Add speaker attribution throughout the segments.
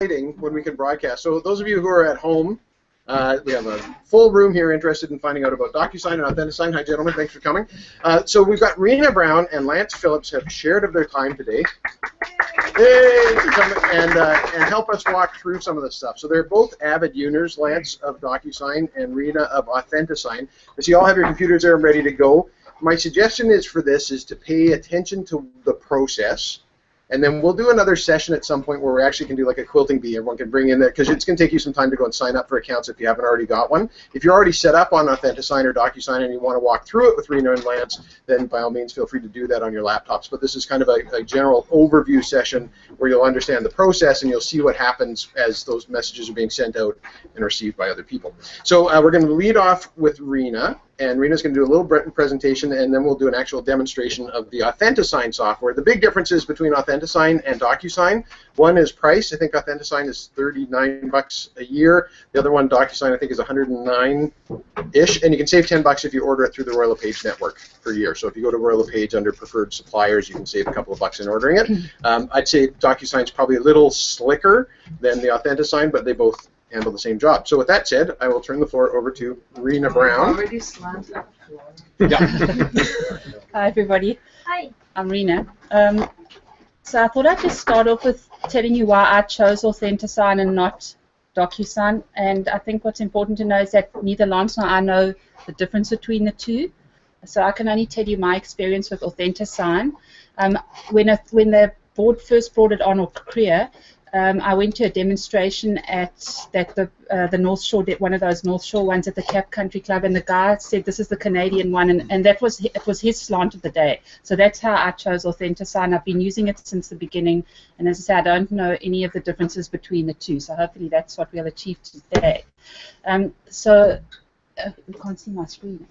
Speaker 1: when we can broadcast. So those of you who are at home, we have a full room here interested in finding out about Docusign and Authentisign. Hi, gentlemen. Thanks for coming. So we've got Rina Brown and Lance Phillips have shared of their time today. Hey, to come and help us walk through some of this stuff. So they're both avid users, Lance of Docusign and Rina of Authentisign. So you all have your computers there and ready to go. My suggestion is for this is to pay attention to the process. And then we'll do another session at some point where we actually can do like a quilting bee. Everyone can bring in that, because it's going to take you some time to go and sign up for accounts if you haven't already got one. If you're already set up on Authentisign or Docusign and you want to walk through it with Rina and Lance, then by all means feel free to do that on your laptops. But this is kind of a general overview session where you'll understand the process and you'll see what happens as those messages are being sent out and received by other people. So we're going to lead off with Rina. And Rina's going to do a little presentation, and then we'll do an actual demonstration of the Authentisign software. The big differences between Authentisign and Docusign: one is price. I think Authentisign is $39 a year. The other one, Docusign, I think is $109-ish, and you can save $10 if you order it through the LePage network per year. So if you go to LePage under preferred suppliers, you can save a couple of bucks in ordering it. I'd say Docusign's probably a little slicker than the Authentisign, but they both handle the same job. So with that said, I will turn the floor over to Rina Brown.
Speaker 2: Already slanted.
Speaker 3: Hi everybody.
Speaker 2: Hi.
Speaker 3: I'm Rina. So I thought I'd just start off with telling you why I chose Authentisign and not Docusign. And I think what's important to know is that neither Lance nor I know the difference between the two. So I can only tell you my experience with Authentisign. When the board first brought it on, or Korea, I went to a demonstration at the North Shore, one of those North Shore ones at the Cap Country Club, and the guy said this is the Canadian one, and it was his slant of the day. So that's how I chose Authentisign. I've been using it since the beginning, and as I say, I don't know any of the differences between the two. So hopefully that's what we'll achieve today. You can't see my screen.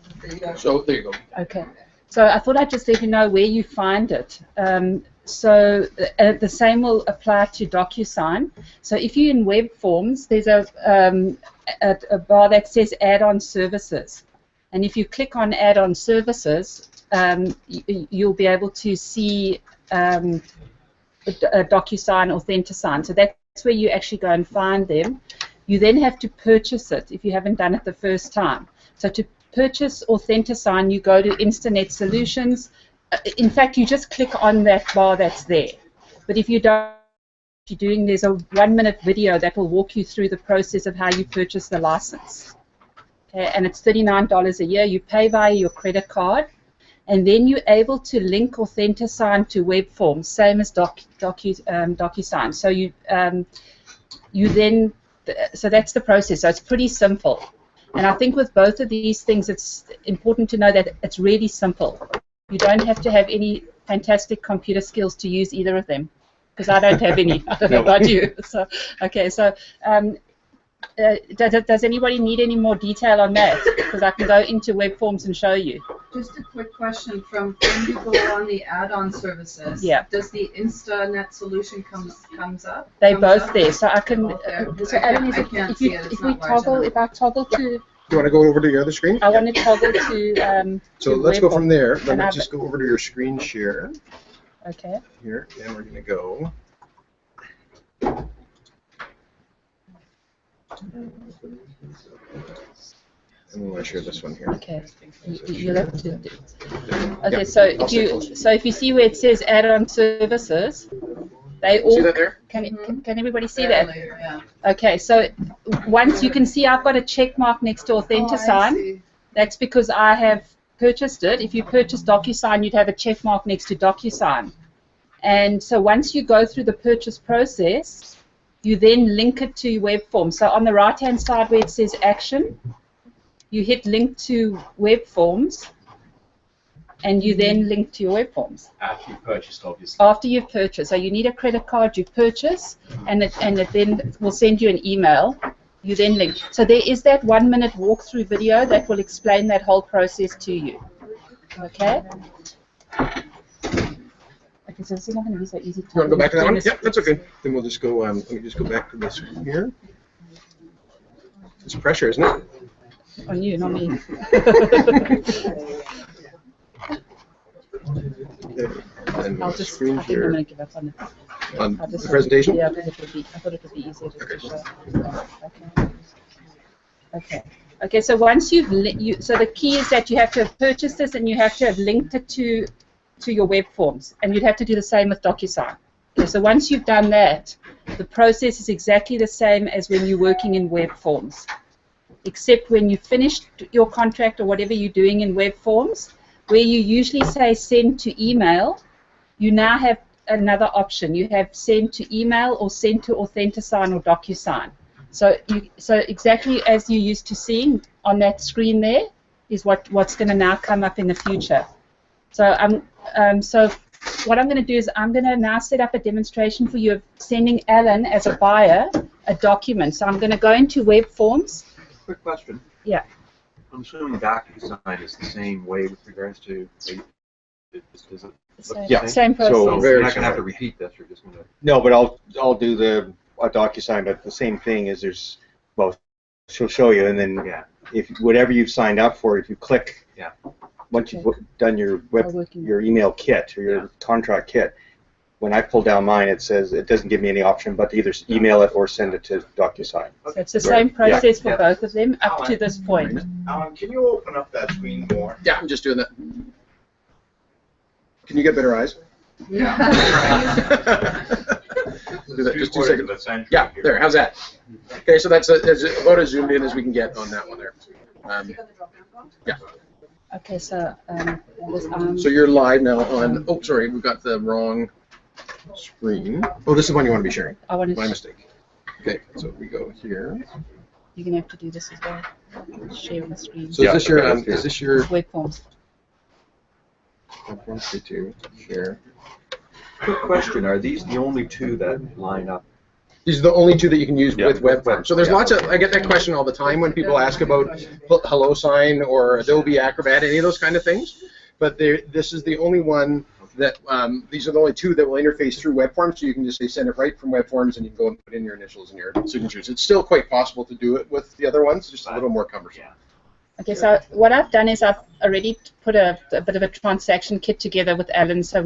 Speaker 1: So there you go.
Speaker 3: Okay. So I thought I'd just let you know where you find it. So the same will apply to Docusign. So if you're in Webforms, there's a bar that says Add-on Services. And if you click on Add-on Services, you'll be able to see Docusign, Authentisign. So that's where you actually go and find them. You then have to purchase it if you haven't done it the first time. So to purchase Authentisign, you go to Internet Solutions. In fact, you just click on that bar that's there. But if you don't, there's a 1-minute video that will walk you through the process of how you purchase the license. Okay, and it's $39 a year. You pay via your credit card, and then you're able to link Authentisign to Webforms, same as Docusign. So that's the process. So it's pretty simple. And I think with both of these things, it's important to know that it's really simple. You don't have to have any fantastic computer skills to use either of them, because I don't have any. I don't know about you. So, okay, so does anybody need any more detail on that? Because I can go into Webforms and show you.
Speaker 2: Just a quick question: from when you go on the add-on services, does the Internet solution comes up?
Speaker 3: They're both there, so I can.
Speaker 2: So Adam,
Speaker 3: if I toggle to.
Speaker 1: Do you want to go over to your other screen?
Speaker 3: I want to toggle to.
Speaker 1: So let's go from there. Let me just go over to your screen share.
Speaker 3: Okay.
Speaker 1: Here, and we're going to go. And we want to share this one here.
Speaker 3: Okay. You'll have to. Okay. So if you see where it says add-on services, they all.
Speaker 1: See that there?
Speaker 3: Can everybody see that? Yeah. Okay. So once you can see, I've got a check mark next to Authentisign. That's because I have purchased it. If you purchase Docusign, you'd have a check mark next to Docusign. And so once you go through the purchase process, you then link it to Webforms. So on the right-hand side where it says Action, you hit Link to Webforms, and you then link to your Webforms.
Speaker 4: After you've purchased, obviously.
Speaker 3: After you've purchased. So you need a credit card, you purchase, and it then will send you an email. You then link. So there is that 1-minute walkthrough video that will explain that whole process to you. Okay? Okay, so this is not going to be so easy.
Speaker 1: You want to go back to that one? Yep, that's okay. Then we'll just go, let me just go back to this one here. It's pressure, isn't it?
Speaker 3: On you, not me.
Speaker 1: And
Speaker 3: I'll just, I think I'm going to give up on it.
Speaker 1: on the presentation?
Speaker 3: Yeah, I thought it would be easier just to show. Okay, so once so the key is that you have to have purchased this and you have to have linked it to your web forms, and you'd have to do the same with Docusign. Okay, so once you've done that, the process is exactly the same as when you're working in web forms, except when you finished your contract or whatever you're doing in web forms, where you usually say send to email, you now have another option. You have send to email or send to Authentisign or Docusign. So exactly as you're used to seeing on that screen there is what's going to now come up in the future. So what I'm going to do is I'm going to now set up a demonstration for you of sending Alan as a buyer a document. So I'm going to go into web forms.
Speaker 4: Quick question.
Speaker 3: Yeah.
Speaker 4: I'm assuming Docusign is the same way with regards to. Same
Speaker 3: process.
Speaker 4: So you're not going to have to repeat this. You're just going to.
Speaker 5: No, but I'll do a Docusign, but the same thing is she'll show you, and then if whatever you've signed up for, if you click, once you've done your email kit or your contract kit, when I pull down mine, it says it doesn't give me any option but to either email it or send it to Docusign.
Speaker 3: So it's the same process for both of them up to this point.
Speaker 6: Alan, can you open up that screen more?
Speaker 1: Yeah, I'm just doing that. Can you get better eyes?
Speaker 6: Yeah.
Speaker 1: Do that, just 2 seconds. Yeah, there. How's that? Okay, so that's about as zoomed in as we can get on that one there. Yeah.
Speaker 3: Okay, so
Speaker 1: so you're live now on. Oh, sorry, we've got the wrong screen. Oh, this is the one you want to be sharing. My mistake. Okay, so we go here.
Speaker 3: You're gonna have to do this as well. Sharing the screen.
Speaker 1: So is this your
Speaker 3: web forms?
Speaker 1: Web forms to share.
Speaker 4: Quick question: are these the only two that line up?
Speaker 1: These are the only two that you can use with Webforms. So there's lots of, I get that question all the time when people ask about HelloSign or Adobe Acrobat, any of those kind of things. But this is the only one that, these are the only two that will interface through Webforms, so you can just say send it right from Webforms and you can go and put in your initials and your signatures. It's still quite possible to do it with the other ones, just a little more cumbersome.
Speaker 3: Okay, so what I've done is I've already put a bit of a transaction kit together with Alan so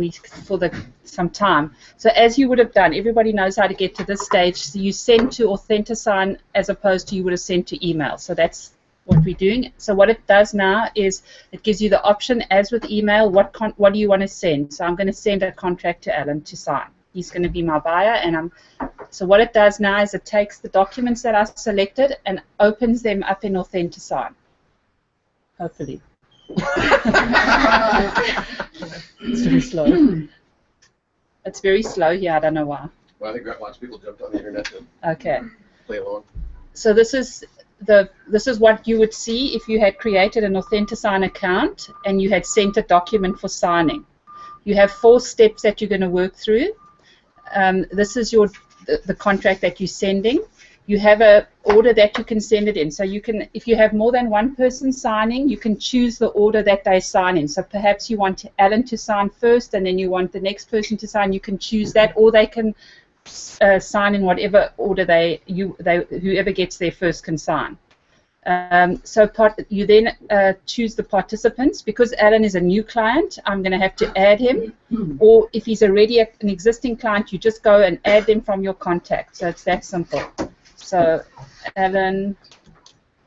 Speaker 3: some time. So as you would have done, everybody knows how to get to this stage. So you send to Authentisign as opposed to you would have sent to email. So that's what we're doing. So what it does now is it gives you the option, as with email, what do you want to send? So I'm going to send a contract to Alan to sign. He's going to be my buyer, and so what it does now is it takes the documents that I selected and opens them up in Authentisign. Hopefully. It's very slow. It's very slow. Yeah, I don't know why.
Speaker 1: Well, I think lots of people jumped on the internet to play along.
Speaker 3: So this is what you would see if you had created an Authentisign account and you had sent a document for signing. You have 4 steps that you're going to work through. This is the contract that you're sending. You have an order that you can send it in. So you can, if you have more than one person signing, you can choose the order that they sign in. So perhaps you want Alan to sign first, and then you want the next person to sign. You can choose that, or they can sign in whatever order whoever gets there first can sign. You then choose the participants. Because Alan is a new client, I'm going to have to add him. Or if he's already an existing client, you just go and add them from your contact. So it's that simple. So Alan,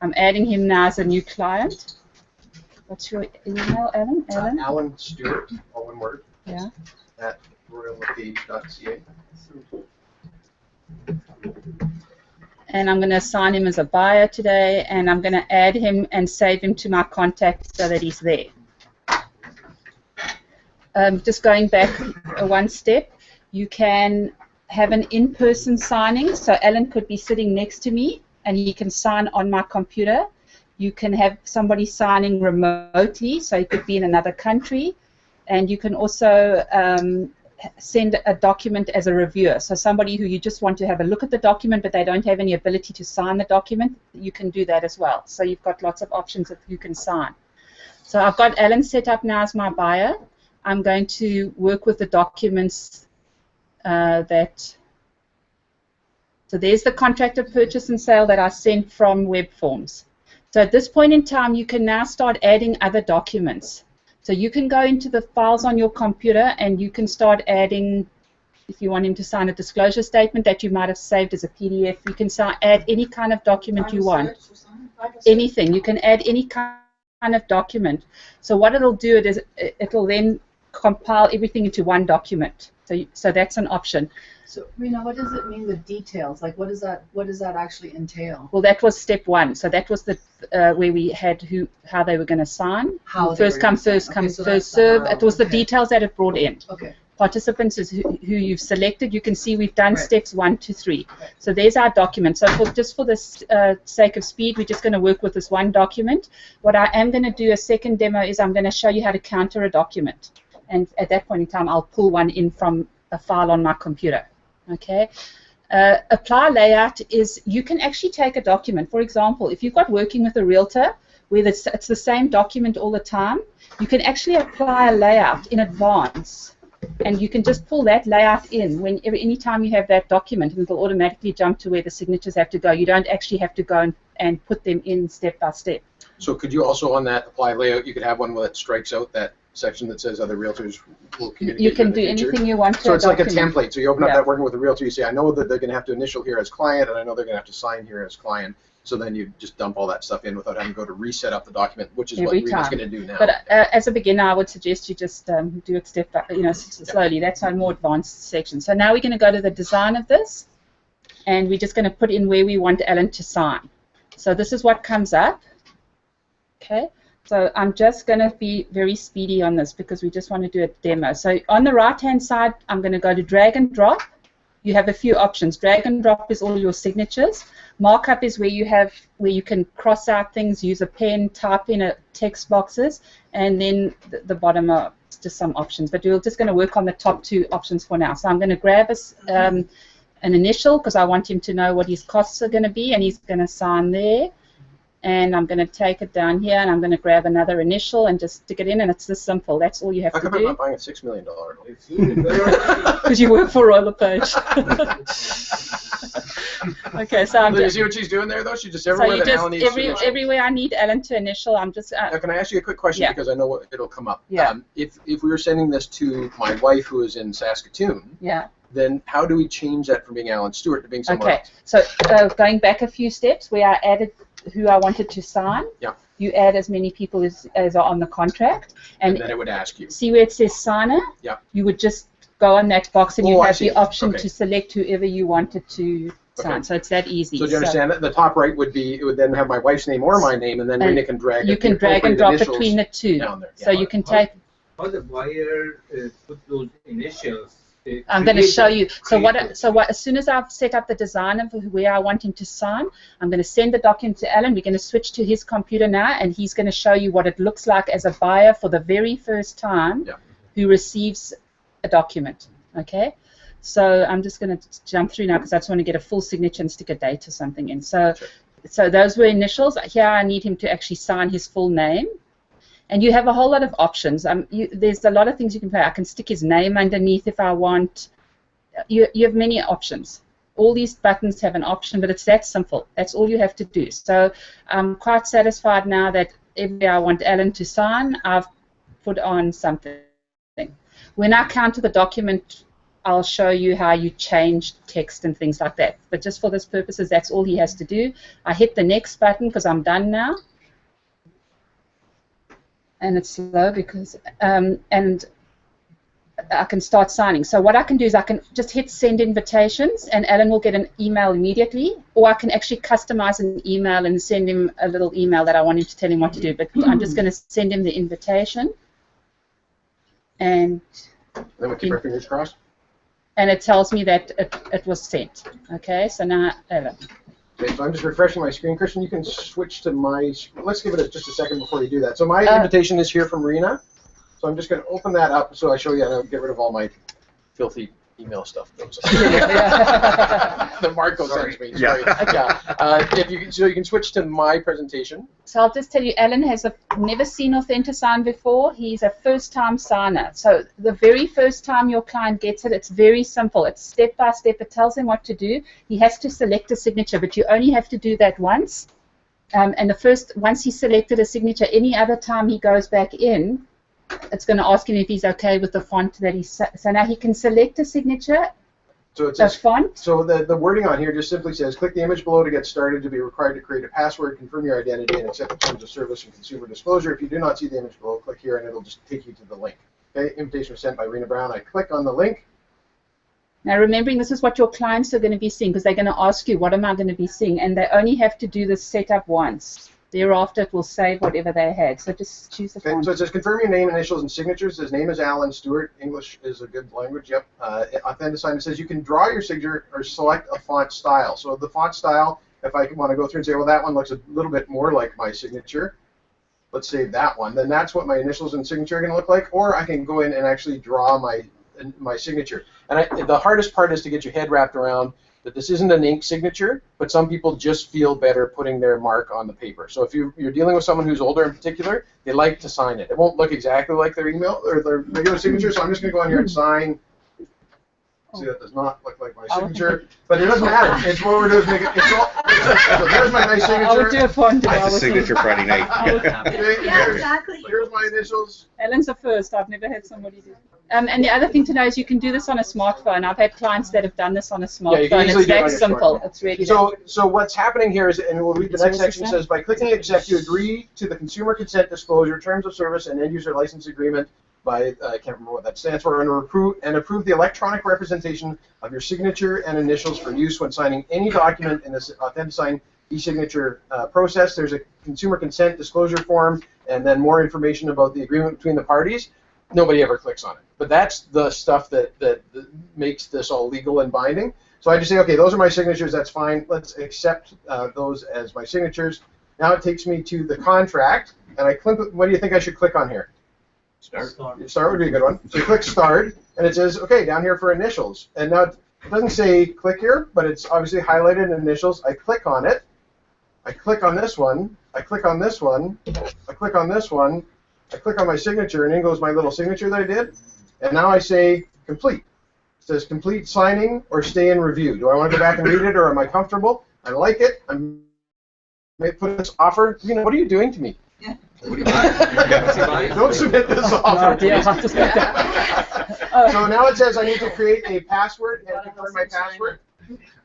Speaker 3: I'm adding him now as a new client. What's your email, Alan?
Speaker 1: Alan Stewart, all one word.
Speaker 3: Yeah.
Speaker 1: At RealTors.ca.
Speaker 3: And I'm going to assign him as a buyer today, and I'm going to add him and save him to my contact so that he's there. Just going back one step, you can have an in-person signing. So Alan could be sitting next to me, and he can sign on my computer. You can have somebody signing remotely, so he could be in another country. And you can also send a document as a reviewer. So somebody who you just want to have a look at the document, but they don't have any ability to sign the document, you can do that as well. So you've got lots of options of who can sign. So I've got Alan set up now as my buyer. I'm going to work with the documents so there's the contract of purchase and sale that I sent from Webforms. So at this point in time, you can now start adding other documents. So you can go into the files on your computer and you can start adding If you want him to sign a disclosure statement that you might have saved as a PDF, you can add any kind of document you want. Anything. You can add any kind of document. So what it'll do is it'll then compile everything into one document. So that's an option.
Speaker 2: So Rina, what does it mean, the details? Like, what does that actually entail?
Speaker 3: Well, that was step one. So that was the where we had how they were going to sign. First come, first serve. It was the details that it brought in.
Speaker 2: Okay.
Speaker 3: Participants is who you've selected. You can see we've done steps 1 to 3. So there's our document. So just for the sake of speed, we're just going to work with this one document. What I am going to do, a second demo, is I'm going to show you how to counter a document. And at that point in time, I'll pull one in from a file on my computer. Okay. Apply layout is you can actually take a document. For example, if you've got working with a realtor where it's the same document all the time, you can actually apply a layout in advance. And you can just pull that layout in anytime you have that document, and it'll automatically jump to where the signatures have to go. You don't actually have to go and put them in step by step.
Speaker 1: So could you also, on that apply layout, you could have one that strikes out that section that says other realtors will communicate.
Speaker 3: You can do anything you want to.
Speaker 1: So it's like a template. So you open up that working with a realtor, you say, I know that they're going to have to initial here as client, and I know they're going to have to sign here as client. So then you just dump all that stuff in without having to go to reset up the document, which is what Rina's going to do now.
Speaker 3: But as a beginner, I would suggest you just do it step by, slowly. That's a more advanced section. So now we're going to go to the design of this, and we're just going to put in where we want Alan to sign. So this is what comes up. Okay. So I'm just going to be very speedy on this because we just want to do a demo. So on the right-hand side, I'm going to go to drag and drop. You have a few options. Drag and drop is all your signatures. Markup is where you can cross out things, use a pen, type in a text boxes, and then the bottom are just some options. But we're just going to work on the top 2 options for now. So I'm going to grab an initial because I want him to know what his costs are going to be, and he's going to sign there. And I'm going to take it down here, and I'm going to grab another initial and just stick it in, and it's this simple. That's all you have to do.
Speaker 1: How come I'm not buying a $6 million?
Speaker 3: Because you work for LePage. Okay, so
Speaker 1: you see what she's doing there, though? She just everywhere that Alan needs to
Speaker 3: everywhere I need Alan to initial, I'm just.
Speaker 1: Now, can I ask you a quick question because I know it'll come up? Yeah. If we were sending this to my wife who is in Saskatoon. Yeah. Then how do we change that from being Alan Stewart to being someone else?
Speaker 3: So going back a few steps, where I added who I wanted to sign. Yeah. You add as many people as are on the contract, and
Speaker 1: then it would ask you.
Speaker 3: See where it says signer? Yeah. You would just go on that box, and you have the option to select whoever you wanted to sign. So it's that easy.
Speaker 1: So do you understand that? The top right would then have my wife's name or my name, and then Rina can drag.
Speaker 3: You can drag and drop between the 2. Down there. So you can take.
Speaker 7: How the buyer put those initials?
Speaker 3: I'm going to show you. So as soon as I've set up the design of where I want him to sign, I'm going to send the document to Alan. We're going to switch to his computer now, and he's going to show you what it looks like as a buyer for the very first time who receives a document. Okay. So I'm just going to jump through now because I just want to get a full signature and stick a date or something in. So those were initials. Here I need him to actually sign his full name. And you have a whole lot of options. There's a lot of things you can play. I can stick his name underneath if I want. You have many options. All these buttons have an option, but it's that simple. That's all you have to do. So I'm quite satisfied now that everywhere I want Alan to sign, I've put on something. When I counter the document, I'll show you how you change text and things like that. But just for this purposes, that's all he has to do. I hit the next button because I'm done now. And it's slow because, and I can start signing. So what I can do is I can just hit send invitations, and Alan will get an email immediately, or I can actually customize an email and send him a little email that I want him to tell him what to do. But I'm just going to send him the invitation, and
Speaker 1: then we keep our fingers crossed.
Speaker 3: And it tells me that it was sent. Okay, so now Alan.
Speaker 1: Okay, so I'm just refreshing my screen. Christian, you can switch to my. Let's give it just a second before you do that. So my invitation is here from Rina. So I'm just going to open that up so I show you how to get rid of all my filthy email stuff. The Marco sends me. Sorry. So you can switch to my presentation.
Speaker 3: So I'll just tell you, Alan has never seen Authentisign before. He's a first-time signer. So the very first time your client gets it, it's very simple. It's step by step. It tells him what to do. He has to select a signature, but you only have to do that once. And once he's selected a signature, any other time he goes back in, it's going to ask him if he's okay with the font that he's. So now he can select a signature.
Speaker 1: So it says,
Speaker 3: font.
Speaker 1: So the wording on here just simply says, click the image below to get started. To be required to create a password, confirm your identity, and accept the terms of service and consumer disclosure. If you do not see the image below, click here, and it'll just take you to the link. Okay, invitation was sent by Rina Brown. I click on the link.
Speaker 3: Now remembering this is what your clients are going to be seeing, because they're going to ask you, what am I going to be seeing? And they only have to do this setup once. Thereafter, it will save whatever they had. So just choose the font.
Speaker 1: Okay, so it says confirm your name, initials, and signatures. His name is Alan Stewart. English is a good language. Yep. Authentisign. It says you can draw your signature or select a font style. So the font style, if I want to go through and say, well, that one looks a little bit more like my signature. Let's save that one. Then that's what my initials and signature are going to look like. Or I can go in and actually draw my signature. And the hardest part is to get your head wrapped around that this isn't an ink signature, but some people just feel better putting their mark on the paper. So if you're dealing with someone who's older in particular, they like to sign it. It won't look exactly like their email or their regular signature, so I'm just going to go on here and sign. See, that does not look like my signature, but it doesn't matter. It's what we're doing is make it. So there's my nice signature.
Speaker 3: I would do a font.
Speaker 5: That's a signature Friday night.
Speaker 8: Yeah, exactly.
Speaker 1: Here's my initials.
Speaker 3: Ellen's the first. I've never had somebody do. And the other thing to know is you can do this on a smartphone. I've had clients that have done this on a smartphone.
Speaker 1: Yeah, you can easily
Speaker 3: it's
Speaker 1: do it
Speaker 3: that
Speaker 1: on your
Speaker 3: simple.
Speaker 1: smartphone.
Speaker 3: It's really
Speaker 1: So what's happening here is, and we'll read the next section, says by clicking accept, you agree to the consumer consent disclosure, terms of service, and end user license agreement. By I can't remember what that stands for, and approve the electronic representation of your signature and initials for use when signing any document in this Authentisign e-signature process. There's a consumer consent disclosure form, and then more information about the agreement between the parties. Nobody ever clicks on it, but that's the stuff that makes this all legal and binding. So I just say, okay, those are my signatures. That's fine. Let's accept those as my signatures. Now it takes me to the contract, and I click. What do you think I should click on here? Start would be a good one. So you click start, and it says, okay, down here for initials. And now it doesn't say click here, but it's obviously highlighted in initials. I click on it. I click on this one. I click on this one. I click on this one. I click on my signature, and in goes my little signature that I did. And now I say complete. It says complete signing or stay in review. Do I want to go back and read it, or am I comfortable? I like it. I'm going to put this offer. You know, what are you doing to me?
Speaker 2: Yeah.
Speaker 1: Don't submit this offer. So now it says I need to create a password and confirm my password.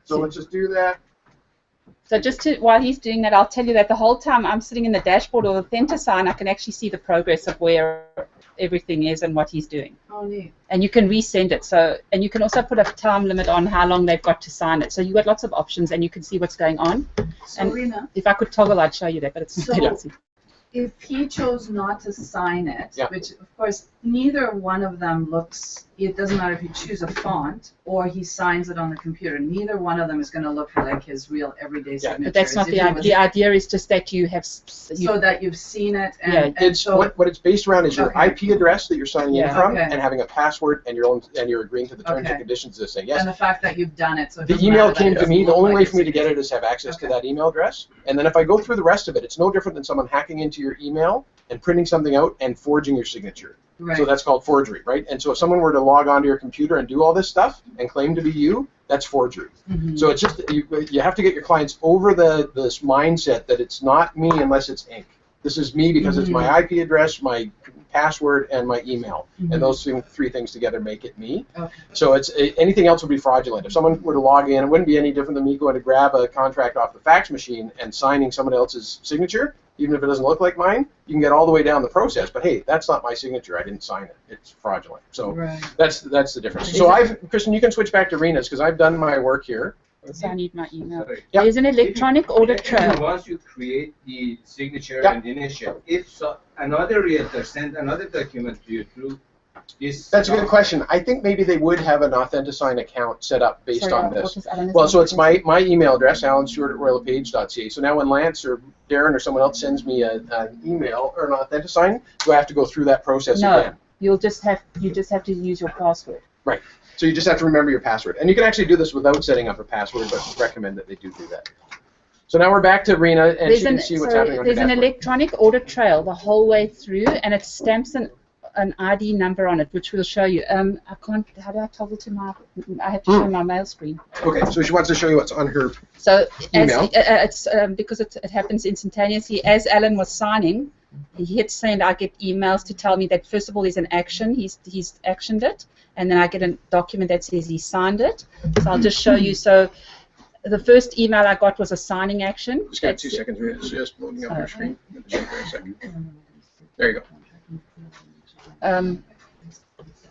Speaker 1: So let's just do that.
Speaker 3: So just while he's doing that, I'll tell you that the whole time I'm sitting in the dashboard of Authentisign, I can actually see the progress of where everything is and what he's doing.
Speaker 2: Oh, neat.
Speaker 3: And you can resend it. So, and you can also put a time limit on how long they've got to sign it. So you've got lots of options, and you can see what's going on.
Speaker 2: So,
Speaker 3: and
Speaker 2: Rina,
Speaker 3: if I could toggle, I'd show you that, but it's
Speaker 2: So-
Speaker 3: they don't see.
Speaker 2: if he chose not to sign it,
Speaker 1: Yeah.
Speaker 2: which of course neither one of them looks, it doesn't matter if you choose a font or he signs it on the computer, neither one of them is going to look like his real everyday signature.
Speaker 3: But that's not
Speaker 2: If
Speaker 3: the
Speaker 2: he
Speaker 3: idea.
Speaker 2: was-
Speaker 3: The idea is just that you have.
Speaker 2: So that you've seen it and,
Speaker 3: Yeah,
Speaker 2: and
Speaker 1: It's
Speaker 2: so
Speaker 1: what it's based around is your
Speaker 2: Okay.
Speaker 1: IP address that you're signing in
Speaker 3: Yeah.
Speaker 1: from,
Speaker 2: Okay.
Speaker 1: and having a password, and you're agreeing to the terms
Speaker 2: Okay.
Speaker 1: and conditions of this thing. Yes.
Speaker 2: and the fact that you've done it. So it
Speaker 1: The
Speaker 2: doesn't
Speaker 1: email
Speaker 2: matter that
Speaker 1: came
Speaker 2: it
Speaker 1: to
Speaker 2: doesn't
Speaker 1: me. The
Speaker 2: look
Speaker 1: only
Speaker 2: like
Speaker 1: way
Speaker 2: his
Speaker 1: for me to get
Speaker 2: signature.
Speaker 1: it is have access to
Speaker 2: Okay.
Speaker 1: that email address. And then if I go through the rest of it, it's no different than someone hacking into your email and printing something out and forging your signature.
Speaker 2: Right.
Speaker 1: So that's called forgery, right? And so if someone were to log onto your computer and do all this stuff and claim to be you, that's forgery.
Speaker 2: Mhm.
Speaker 1: So it's just you have to get your clients over this mindset that it's not me unless it's ink. This is me because it's my IP address, my password, and my email. And those three things together make it me.
Speaker 2: Okay.
Speaker 1: So it's anything else would be fraudulent. If someone were to log in, it wouldn't be any different than me going to grab a contract off the fax machine and signing someone else's signature. Even if it doesn't look like mine, you can get all the way down the process. But hey, that's not my signature. I didn't sign it. It's fraudulent. So
Speaker 2: Right.
Speaker 1: that's the difference. So Kristen, you can switch back to Rina's because I've done my work here.
Speaker 3: So I need my email.
Speaker 7: Sorry.
Speaker 1: Yeah.
Speaker 3: There's an electronic audit trail.
Speaker 7: Once you create the signature
Speaker 1: Yeah.
Speaker 7: and initial, if another realtor sends another document to you through this.
Speaker 1: That's a good question. I think maybe they would have an Authentisign account set up based
Speaker 3: Sorry,
Speaker 1: on
Speaker 3: what
Speaker 1: this.
Speaker 3: was Alan's
Speaker 1: Well, so it's
Speaker 3: name?
Speaker 1: my email address, alanstewart@royallepage.ca. So now when Lance or Darren or someone else sends me an email or an Authentisign, do I have to go through that process
Speaker 3: No,
Speaker 1: again?
Speaker 3: you just have to use your password.
Speaker 1: Right. So you just have to remember your password. And you can actually do this without setting up a password, but recommend that they do that. So now we're back to Rina, and she can see what's happening on her
Speaker 3: There's an
Speaker 1: dashboard.
Speaker 3: electronic audit trail the whole way through, and it stamps an ID number on it, which we'll show you. I can't. How do I toggle to my? I have to show my mail screen.
Speaker 1: Okay, so she wants to show you what's on her
Speaker 3: So
Speaker 1: email.
Speaker 3: it's because it happens instantaneously. As Alan was signing, he hits send, I get emails to tell me that first of all there's an action, he's actioned it, and then I get a document that says he signed it. So I'll just show you. So the first email I got was a signing action.
Speaker 1: Just got 2 seconds. It's just loading up your screen. There you go.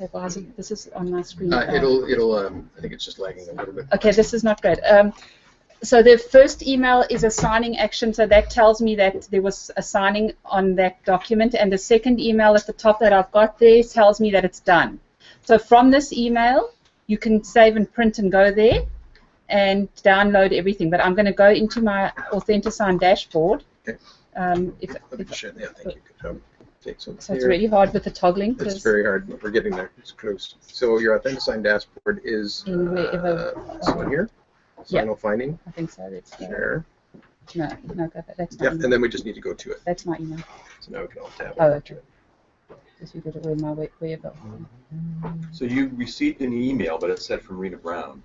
Speaker 3: Okay, Basil, this is on my screen.
Speaker 1: It'll. I think it's just lagging a little bit.
Speaker 3: Okay, this is not great. So the first email is a signing action, so that tells me that there was a signing on that document, and the second email at the top that I've got there tells me that it's done. So from this email, you can save and print and go there and download everything. But I'm going to go into my Authentisign dashboard.
Speaker 1: Okay.
Speaker 3: If,
Speaker 1: Let me share. Yeah, thank you. Okay, so
Speaker 3: it's really hard with the toggling.
Speaker 1: It's very hard, but we're getting there. It's close. So your Authentisign dashboard is this one here. Final finding.
Speaker 3: I think so. That's
Speaker 1: share.
Speaker 3: No, that's
Speaker 1: yeah, and then we just need to go to it.
Speaker 3: That's my email.
Speaker 1: So now we can all tab.
Speaker 3: Oh, okay. Because you did it with my way of it.
Speaker 4: So you received an email, but it said from Rina Brown.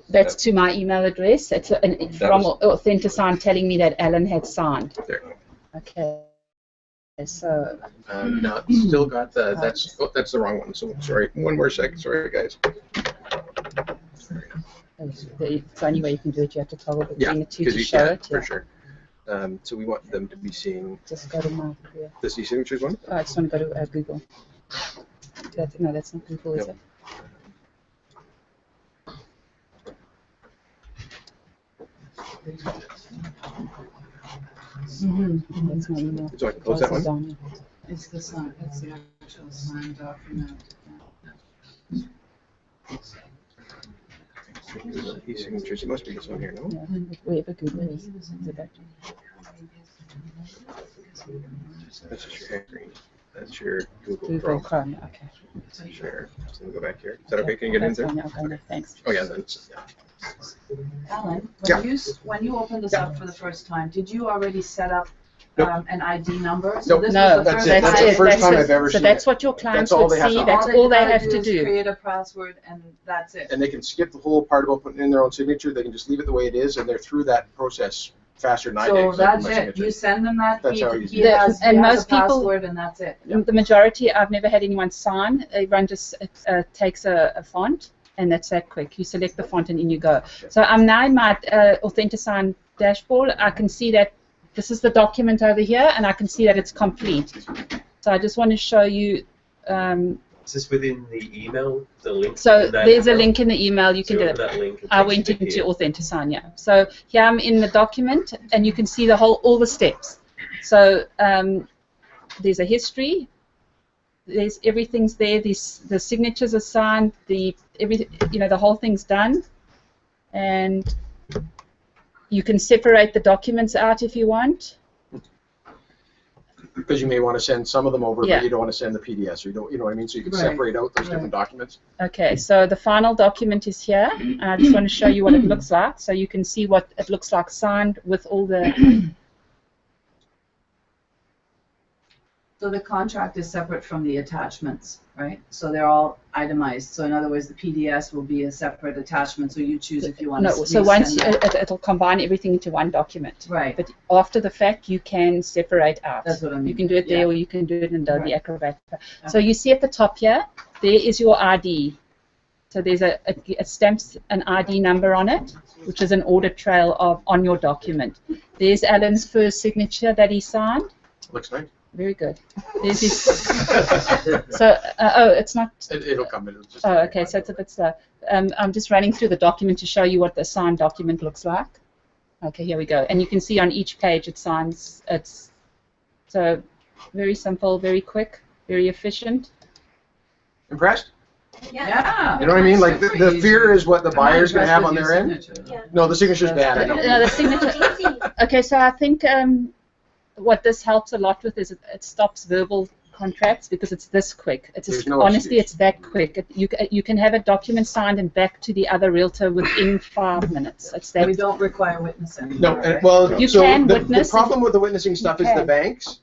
Speaker 3: That's to my email address. It's from Authentisign telling me that Alan had signed.
Speaker 1: There.
Speaker 3: Okay. So.
Speaker 1: No, still got the. That's the wrong one. So sorry. One more second. Sorry, guys.
Speaker 3: It's the only way you can do it. You have to toggle between the two to show it.
Speaker 1: For sure. So we want them to be seeing.
Speaker 3: Just go to my.
Speaker 1: This e-signatures one.
Speaker 3: Oh, I just want to go to Google. No, that's not Google, is it? That's my email.
Speaker 1: So I can close that one.
Speaker 2: It's the sign. It's the actual signed document.
Speaker 1: E-signatures. It must be this one here, no?
Speaker 3: Yeah, wherever Google is.
Speaker 1: That's just your screen. That's your
Speaker 3: Google Chrome.
Speaker 1: Okay. Sure. So we'll go back here. Is that okay? Can you get in there?
Speaker 3: Okay, thanks.
Speaker 1: Oh yeah, then.
Speaker 2: Alan,
Speaker 1: Yeah.
Speaker 2: when you opened this up for the first time, did you already set up an ID number?
Speaker 1: So
Speaker 2: this
Speaker 3: no,
Speaker 2: was the
Speaker 1: that's
Speaker 2: first
Speaker 1: it. That's the first time I've ever
Speaker 3: so
Speaker 1: seen
Speaker 3: that's
Speaker 1: it.
Speaker 3: what your clients
Speaker 1: That's all
Speaker 3: would
Speaker 1: they have
Speaker 3: see.
Speaker 1: to-
Speaker 3: That's all they have to
Speaker 2: is
Speaker 3: do.
Speaker 2: create a password and that's it.
Speaker 1: And they can skip the whole part about putting in their own signature. They can just leave it the way it is, and they're through that process faster than I did.
Speaker 2: So
Speaker 1: 'cause I put
Speaker 2: that's
Speaker 1: my
Speaker 2: it.
Speaker 1: signature.
Speaker 2: You send them that.
Speaker 1: That's how
Speaker 2: he
Speaker 1: easy
Speaker 2: has,
Speaker 3: and
Speaker 2: he has
Speaker 3: most
Speaker 2: a
Speaker 3: people-
Speaker 2: password and that's it.
Speaker 3: The majority, I've never had anyone sign. Everyone just takes a font, and that's that quick. You select the font and in you go. So I'm now in my Authentisign dashboard. I can see that this is the document over here, and I can see that it's complete. So I just want to show you.
Speaker 9: Is this within the email, the link?
Speaker 3: So there's a link in the email. You can do it.
Speaker 9: That link and
Speaker 3: I
Speaker 9: takes
Speaker 3: went
Speaker 9: you to
Speaker 3: into
Speaker 9: here.
Speaker 3: Authentisign, yeah. So here I'm in the document, and you can see all the steps. So there's a history. There's everything's there. The signatures are signed. The whole thing's done, and you can separate the documents out if you want.
Speaker 1: Because you may want to send some of them over,
Speaker 3: Yeah.
Speaker 1: but you don't want to send the PDFs. Or you know what I mean? So you can
Speaker 2: Right.
Speaker 1: separate out those different documents.
Speaker 3: Okay, so the final document is here, and I just want to show you what it looks like, so you can see what it looks like signed with all the.
Speaker 2: So the contract is separate from the attachments, right? So they're all itemized. So in other words, the PDS will be a separate attachment. So you choose if you want to.
Speaker 3: No, so once it'll combine everything into one document.
Speaker 2: Right.
Speaker 3: But after the fact, you can separate out.
Speaker 2: That's what I mean.
Speaker 3: You can do it there,
Speaker 2: Yeah.
Speaker 3: or you can do it in Adobe
Speaker 2: Right.
Speaker 3: Acrobat. So you see at the top here, there is your ID. So there's it stamps an ID number on it, which is an audit trail on your document. There's Alan's first signature that he signed.
Speaker 1: Looks nice.
Speaker 3: Very good. There's his. So it's not.
Speaker 1: It'll come in. Just
Speaker 3: Oh, okay. So it's a bit slow. I'm just running through the document to show you what the signed document looks like. Okay, here we go. And you can see on each page it signs. It's so very simple, very quick, very efficient.
Speaker 1: Impressed?
Speaker 2: Yeah.
Speaker 1: You know what I mean? Like the
Speaker 2: Super
Speaker 1: fear is what the
Speaker 2: I'm
Speaker 1: buyer's going to have on
Speaker 2: impressed
Speaker 1: their
Speaker 2: with
Speaker 1: end.
Speaker 2: your signature.
Speaker 8: Yeah.
Speaker 1: No, the signature's bad. I know.
Speaker 3: No, the signature. Okay, so I think what this helps a lot with is it stops verbal contracts because it's this quick. It's
Speaker 1: There's
Speaker 3: just,
Speaker 1: no
Speaker 3: honestly,
Speaker 1: excuse.
Speaker 3: it's that quick. You can have a document signed and back to the other realtor within 5 minutes. It's that.
Speaker 2: We don't require witnessing.
Speaker 1: No, well,
Speaker 3: You
Speaker 1: so
Speaker 3: can
Speaker 1: the
Speaker 3: witness
Speaker 1: problem with the witnessing stuff is the
Speaker 3: can.
Speaker 1: banks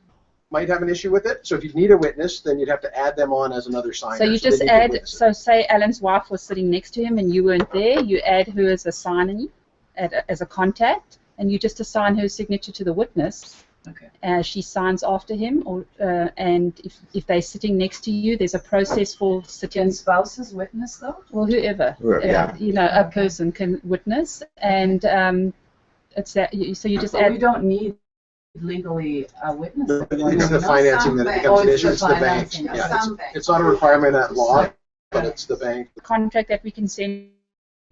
Speaker 1: might have an issue with it. So if you need a witness, then you'd have to add them on as another signer.
Speaker 3: So you
Speaker 1: they
Speaker 3: just
Speaker 1: need to
Speaker 3: add,
Speaker 1: witness it.
Speaker 3: so say Alan's wife was sitting next to him and you weren't there, you add her as a signee, as a contact, and you just assign her signature to the witness,
Speaker 2: Okay.
Speaker 3: She signs after him, or and if they're sitting next to you, there's a process for sitting.
Speaker 2: Can spouses witness though?
Speaker 3: Well, whoever,
Speaker 5: Yeah.
Speaker 3: you know, a person can witness, and it's that. So you just
Speaker 2: But
Speaker 3: add.
Speaker 2: we don't need legally a witness.
Speaker 1: It's the financing that becomes an issue. It's the bank.
Speaker 2: financing.
Speaker 1: Yeah, it's not a requirement at law, but it's the bank.
Speaker 3: Contract that we can send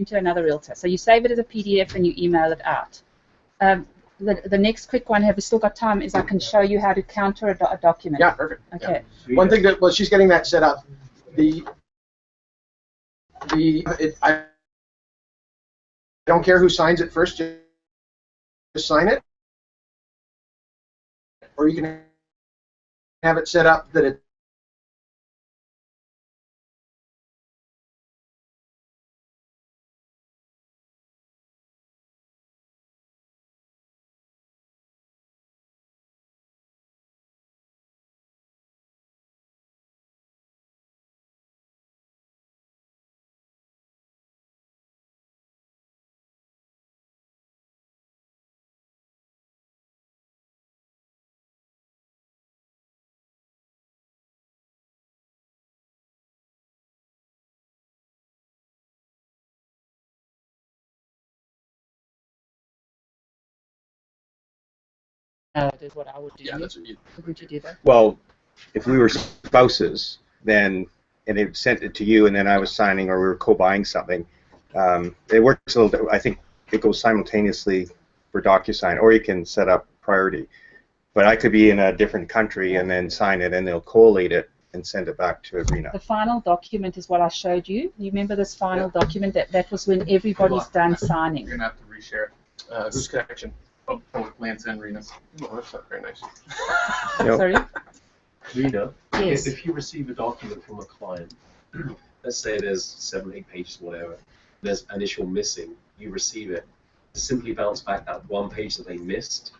Speaker 3: to another realtor. So you save it as a PDF and you email it out. The next quick one, have we still got time, is I can show you how to counter a document.
Speaker 1: Yeah, perfect.
Speaker 3: Okay.
Speaker 1: Yeah. One thing that, well, she's getting that set up. I don't care who signs it first, just sign it. Or you can have it set up that it
Speaker 3: Is what I would do.
Speaker 1: Yeah, that's what you.
Speaker 3: Would you do that?
Speaker 5: Well, if we were spouses, then and they sent it to you, and then I was signing, or we were co-buying something, it works a little. I think it goes simultaneously for Docusign, or you can set up priority. But I could be in a different country and then sign it, and they'll collate it and send it back to Rina.
Speaker 3: The final document is what I showed you. You remember this final document? That was when everybody's done signing.
Speaker 10: You're gonna have to reshare it.
Speaker 1: Whose connection?
Speaker 10: Oh, Lance and Rina.
Speaker 1: Oh, that's not very nice.
Speaker 5: Nope.
Speaker 3: Sorry?
Speaker 9: Rina,
Speaker 3: Yes.
Speaker 9: if you receive a document from a client, let's say there's 7, 8 pages, whatever, there's an issue missing, you receive it, simply bounce back that one page that they missed.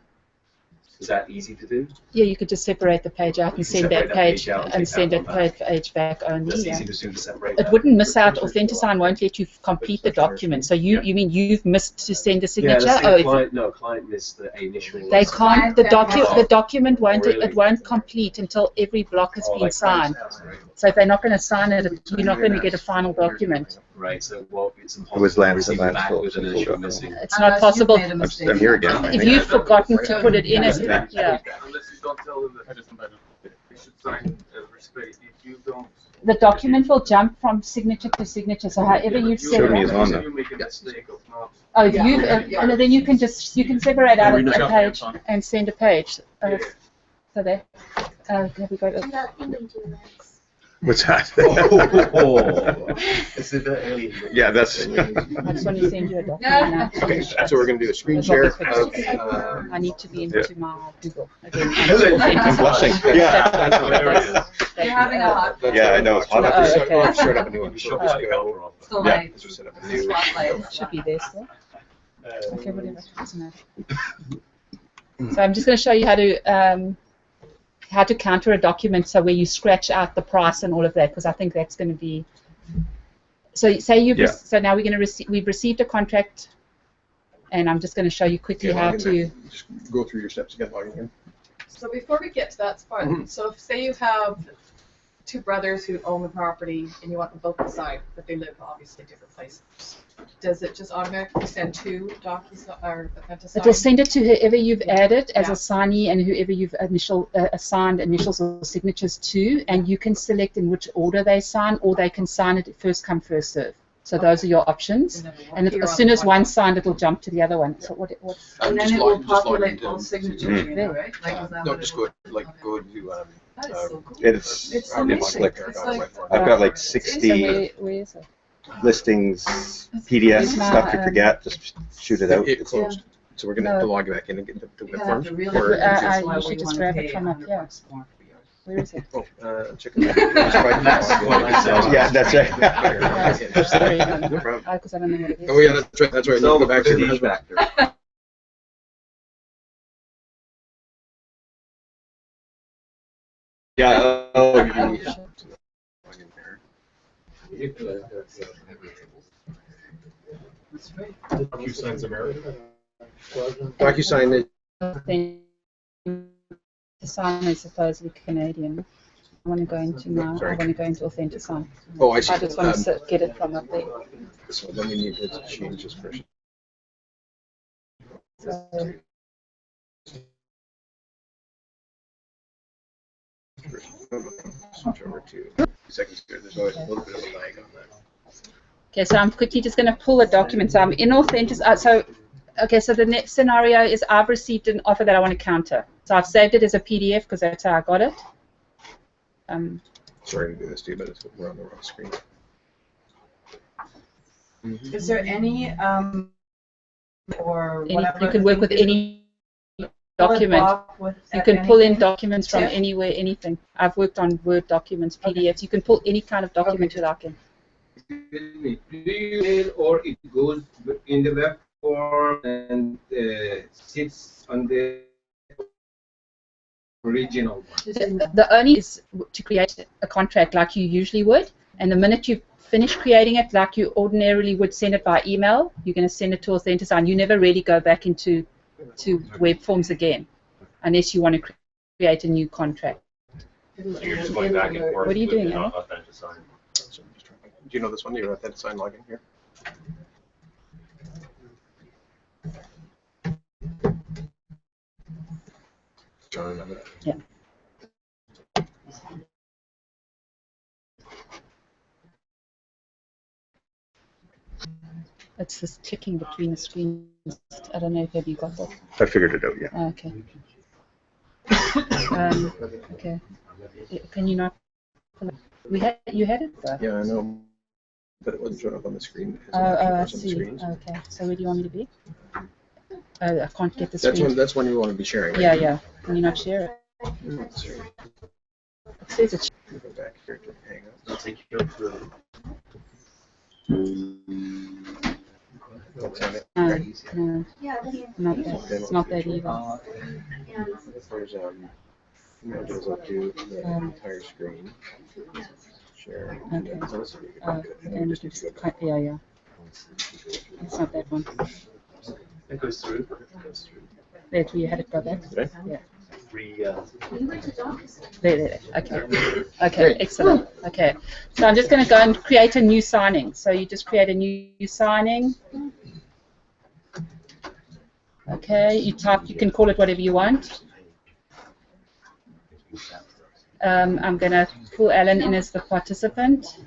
Speaker 9: Is that easy to do?
Speaker 3: Yeah, you could just separate the page out and send that page
Speaker 9: out
Speaker 3: and send
Speaker 9: take
Speaker 3: that
Speaker 9: that
Speaker 3: page back only.
Speaker 9: That's
Speaker 3: Yeah.
Speaker 9: easy to do to separate.
Speaker 3: It wouldn't miss out. Authentisign won't let you complete the document. So you mean you've missed to send a signature?
Speaker 9: Yeah,
Speaker 3: Oh,
Speaker 9: client missed the initial.
Speaker 3: they can't. The document won't.
Speaker 9: Really?
Speaker 3: It won't complete until every block has been
Speaker 9: like
Speaker 3: signed.
Speaker 9: right.
Speaker 3: So if they're not going to sign it, you're not going to get a final document.
Speaker 9: Right. So well, it's impossible.
Speaker 5: It was Lance
Speaker 9: to
Speaker 5: and
Speaker 9: receive
Speaker 5: Lance
Speaker 9: back
Speaker 5: Phillips
Speaker 9: with an
Speaker 5: and
Speaker 9: initial
Speaker 5: Phillips.
Speaker 9: missing.
Speaker 3: It's not possible.
Speaker 5: I'm here again.
Speaker 3: If you've forgotten to put it in as yeah.
Speaker 10: Unless you don't tell them that they should sign respect. If you don't.
Speaker 3: The document will jump from signature to signature. So however you've set
Speaker 5: Showed me
Speaker 3: it
Speaker 5: his
Speaker 3: up.
Speaker 5: on there.
Speaker 10: You make a mistake of not.
Speaker 3: Oh, if you and then you can separate out
Speaker 10: Yeah,
Speaker 3: a page
Speaker 10: yeah.
Speaker 3: and send a page.
Speaker 10: Yeah.
Speaker 3: So there. Have we got it?
Speaker 5: What's that?
Speaker 9: Is it early?
Speaker 5: Yeah, that's.
Speaker 3: I just want to send you a document now.
Speaker 1: Okay, so we're going to do a screen share of.
Speaker 3: I need to be into my Google again.
Speaker 5: I'm blushing. Yeah.
Speaker 2: You're having a hot.
Speaker 5: Yeah, I know. It's hot.
Speaker 3: Oh, okay.
Speaker 1: I'll start up a new one.
Speaker 9: You
Speaker 1: So
Speaker 9: should
Speaker 1: just
Speaker 9: like
Speaker 1: go.
Speaker 2: So
Speaker 5: Yeah.
Speaker 2: like,
Speaker 1: Just set up a new.
Speaker 2: spotlight.
Speaker 3: Should be there still. Okay, whatever. Doesn't matter. So I'm just going to show you how to counter a document, so where you scratch out the price and all of that, because I think that's going to be. So say you've so now we're going to receive. We've received a contract, and I'm just going to show you quickly
Speaker 1: Okay,
Speaker 3: how
Speaker 1: log in
Speaker 3: to.
Speaker 1: there. Just go through your steps again, logging in.
Speaker 8: So before we get to that part, so if say you have two brothers who own the property and you want them both to sign, but they live obviously different places, does it just automatically send to Docusign or Authentisign?
Speaker 3: It will send it to whoever you've added as a signee and whoever you've assigned initials or signatures to, and you can select in which order they sign, or they can sign it first come first serve. So those are your options. And as soon as one's signed, it'll jump to the other one. So what?
Speaker 2: And then
Speaker 1: Just
Speaker 2: it will
Speaker 1: log- just log
Speaker 2: populate
Speaker 1: into-
Speaker 2: both signatures, you know, right? Like, is that
Speaker 1: No,
Speaker 2: what
Speaker 1: just
Speaker 2: it
Speaker 1: go
Speaker 2: will-
Speaker 1: go to.
Speaker 2: That is so cool.
Speaker 5: It's
Speaker 2: It's so
Speaker 1: I'll
Speaker 2: amazing.
Speaker 1: click
Speaker 2: It's
Speaker 1: on
Speaker 2: like-
Speaker 1: Webforms.
Speaker 5: I've got like
Speaker 3: So
Speaker 5: 60
Speaker 3: where is it?
Speaker 5: listings, PDF
Speaker 3: It's not,
Speaker 5: stuff you forget. Just shoot it out.
Speaker 1: It closed. So we're going to have to
Speaker 3: No.
Speaker 1: log back in and get the
Speaker 2: You have
Speaker 1: Webforms.
Speaker 2: to really
Speaker 1: Or-
Speaker 2: purchase
Speaker 3: you
Speaker 2: one
Speaker 3: should
Speaker 2: where you
Speaker 3: just
Speaker 2: wanna
Speaker 3: grab it
Speaker 2: pay
Speaker 3: from up here.
Speaker 2: $100 more for yours.
Speaker 3: Where is it?
Speaker 1: Check it out.
Speaker 5: Yeah, that's right.
Speaker 3: Sorry,
Speaker 1: No problem.
Speaker 3: because I don't know what it is.
Speaker 1: Oh yeah, that's right. That's right.
Speaker 4: So
Speaker 1: Go back to the
Speaker 4: prestige
Speaker 1: husband.
Speaker 4: factor.
Speaker 5: Yeah. Oh,
Speaker 2: Oh,
Speaker 5: you-
Speaker 2: shit. That's right.
Speaker 6: DocuSign's American.
Speaker 1: DocuSign is
Speaker 3: Then Authentisign is supposedly Canadian. I want to go into Authentisign.
Speaker 1: Oh, I see.
Speaker 3: I just want to get it from up there.
Speaker 1: So then we need to change this version.
Speaker 3: So,
Speaker 1: Switch over to 2 seconds here. There's always a little bit of a lag on that.
Speaker 3: okay, so I'm quickly just going to pull a document. So I'm in Authentisign. Okay, so the next scenario is I've received an offer that I want to counter. So I've saved it as a PDF because that's how I got it.
Speaker 1: Sorry to do this to you, but we're on the wrong screen.
Speaker 2: Is there any or whatever?
Speaker 3: You can work with any document. You can pull in documents from anywhere, anything. I've worked on Word documents, PDFs. You can pull any kind of document you like in.
Speaker 7: Do you mail or it goes in the web form and sits on the original one?
Speaker 3: The only is to create a contract like you usually would, and the minute you finish creating it like you ordinarily would send it by email, you're going to send it to Authentisign. You never really go back into Webforms again unless you want to create a new contract.
Speaker 9: So you're just going back and forth.
Speaker 3: What are you doing,
Speaker 9: with
Speaker 3: Alan?
Speaker 9: Authentisign.
Speaker 1: Do you know this one? Your Authentisign login here?
Speaker 3: Yeah. It's just clicking between the screens. I don't know if you got that.
Speaker 1: I figured it out, yeah.
Speaker 3: Okay. Okay. Can you not? You had it though.
Speaker 1: Yeah, I know, but it wasn't showing up on the screen.
Speaker 3: I see. Okay. So where do you want me to be? I can't get the screen.
Speaker 1: That's one you want to be sharing. Right?
Speaker 3: Yeah, yeah. Can you not share it?
Speaker 1: Sorry.
Speaker 3: It says it's.
Speaker 1: Go back here to hang up.
Speaker 9: I'll take you through.
Speaker 1: That's on it.
Speaker 3: No,
Speaker 1: Okay.
Speaker 3: no, not that. It's not that either.
Speaker 1: There's images I'll do the entire screen. Share. And then and then we just need to go back.
Speaker 3: Yeah, yeah. It's not that one.
Speaker 9: It goes through.
Speaker 3: There, you had it go back.
Speaker 1: Did I?
Speaker 3: Yeah.
Speaker 9: There.
Speaker 3: Okay. Okay, excellent. Okay. So I'm just going to go and create a new signing. So you just create a new signing. Okay, you can call it whatever you want. I'm going to pull Alan in as the participant.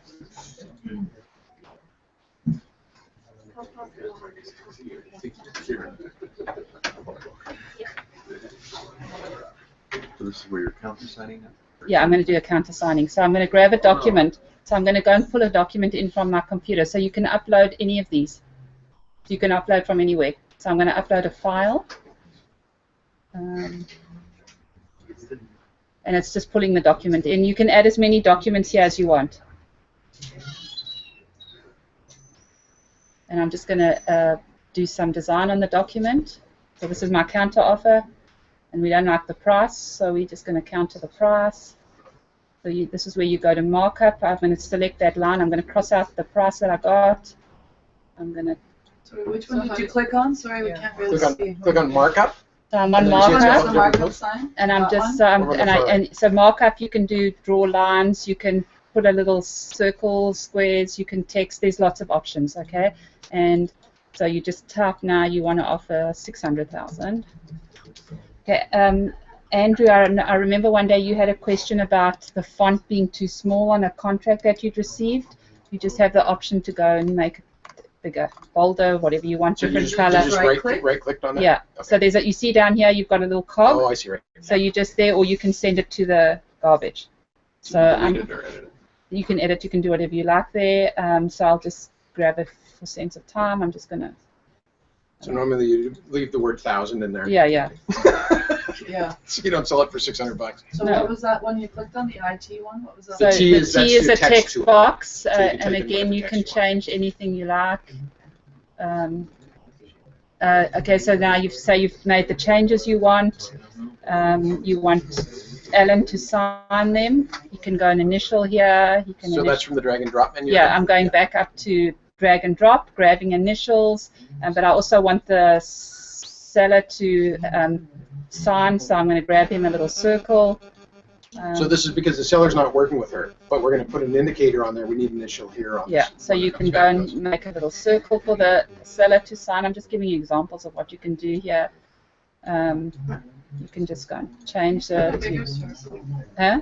Speaker 4: So this is where you're countersigning now?
Speaker 3: Yeah, I'm going to do a countersigning. So I'm going to grab a document. So I'm going to go and pull a document in from my computer. So you can upload any of these. You can upload from anywhere. So I'm going to upload a file. And it's just pulling the document in. You can add as many documents here as you want. And I'm just going to do some design on the document. So this is my counter offer. And we don't like the price, so we're just going to counter the price. So this is where you go to markup. I'm going to select that line. I'm going to cross out the price that I got. I'm going to.
Speaker 2: Sorry, which one did you click on? Sorry, we can't really see.
Speaker 1: Click on markup.
Speaker 3: So I'm on
Speaker 2: The
Speaker 3: markup,
Speaker 2: markup sign.
Speaker 3: and I'm just
Speaker 2: One?
Speaker 3: so markup. You can do draw lines. You can put a little circle, squares. You can text. There's lots of options. Okay, and so you just type now. You want to offer 600,000. Okay, Andrew, I remember one day you had a question about the font being too small on a contract that you'd received. You just have the option to go and make it bigger, bolder, whatever you want, different color.
Speaker 1: Just right-clicked on that?
Speaker 3: Yeah.
Speaker 1: Okay.
Speaker 3: So you see down here, you've got a little cog.
Speaker 1: Oh, I see. Right.
Speaker 3: So you just there, or you can send it to the garbage. So you can edit. You can do whatever you like there. So I'll just grab it for sense of time. I'm just gonna.
Speaker 1: So normally you leave the word 1,000 in there.
Speaker 3: Yeah, yeah.
Speaker 2: Yeah.
Speaker 1: So you don't sell it for $600.
Speaker 2: So what was that one you clicked on? The IT one? What was that?
Speaker 3: So
Speaker 1: The T is
Speaker 3: a text
Speaker 1: to it.
Speaker 3: box,
Speaker 1: So you can
Speaker 3: and
Speaker 1: type in
Speaker 3: again, you
Speaker 1: whatever
Speaker 3: can
Speaker 1: text you want.
Speaker 3: change anything you like. Okay, so now you've made the changes you want. You want Alan to sign them. You can go and initial here. You can.
Speaker 1: So that's from the drag and drop menu?
Speaker 3: Yeah, I'm going back up to drag and drop, grabbing initials, but I also want the seller to sign, so I'm going to grab him a little circle.
Speaker 1: So this is because the seller's not working with her, but we're going to put an indicator on there. We need initial here on
Speaker 3: Yeah,
Speaker 1: this.
Speaker 3: so you can go and make a little circle for the seller to sign. I'm just giving you examples of what you can do here. You can just go and change the. Huh?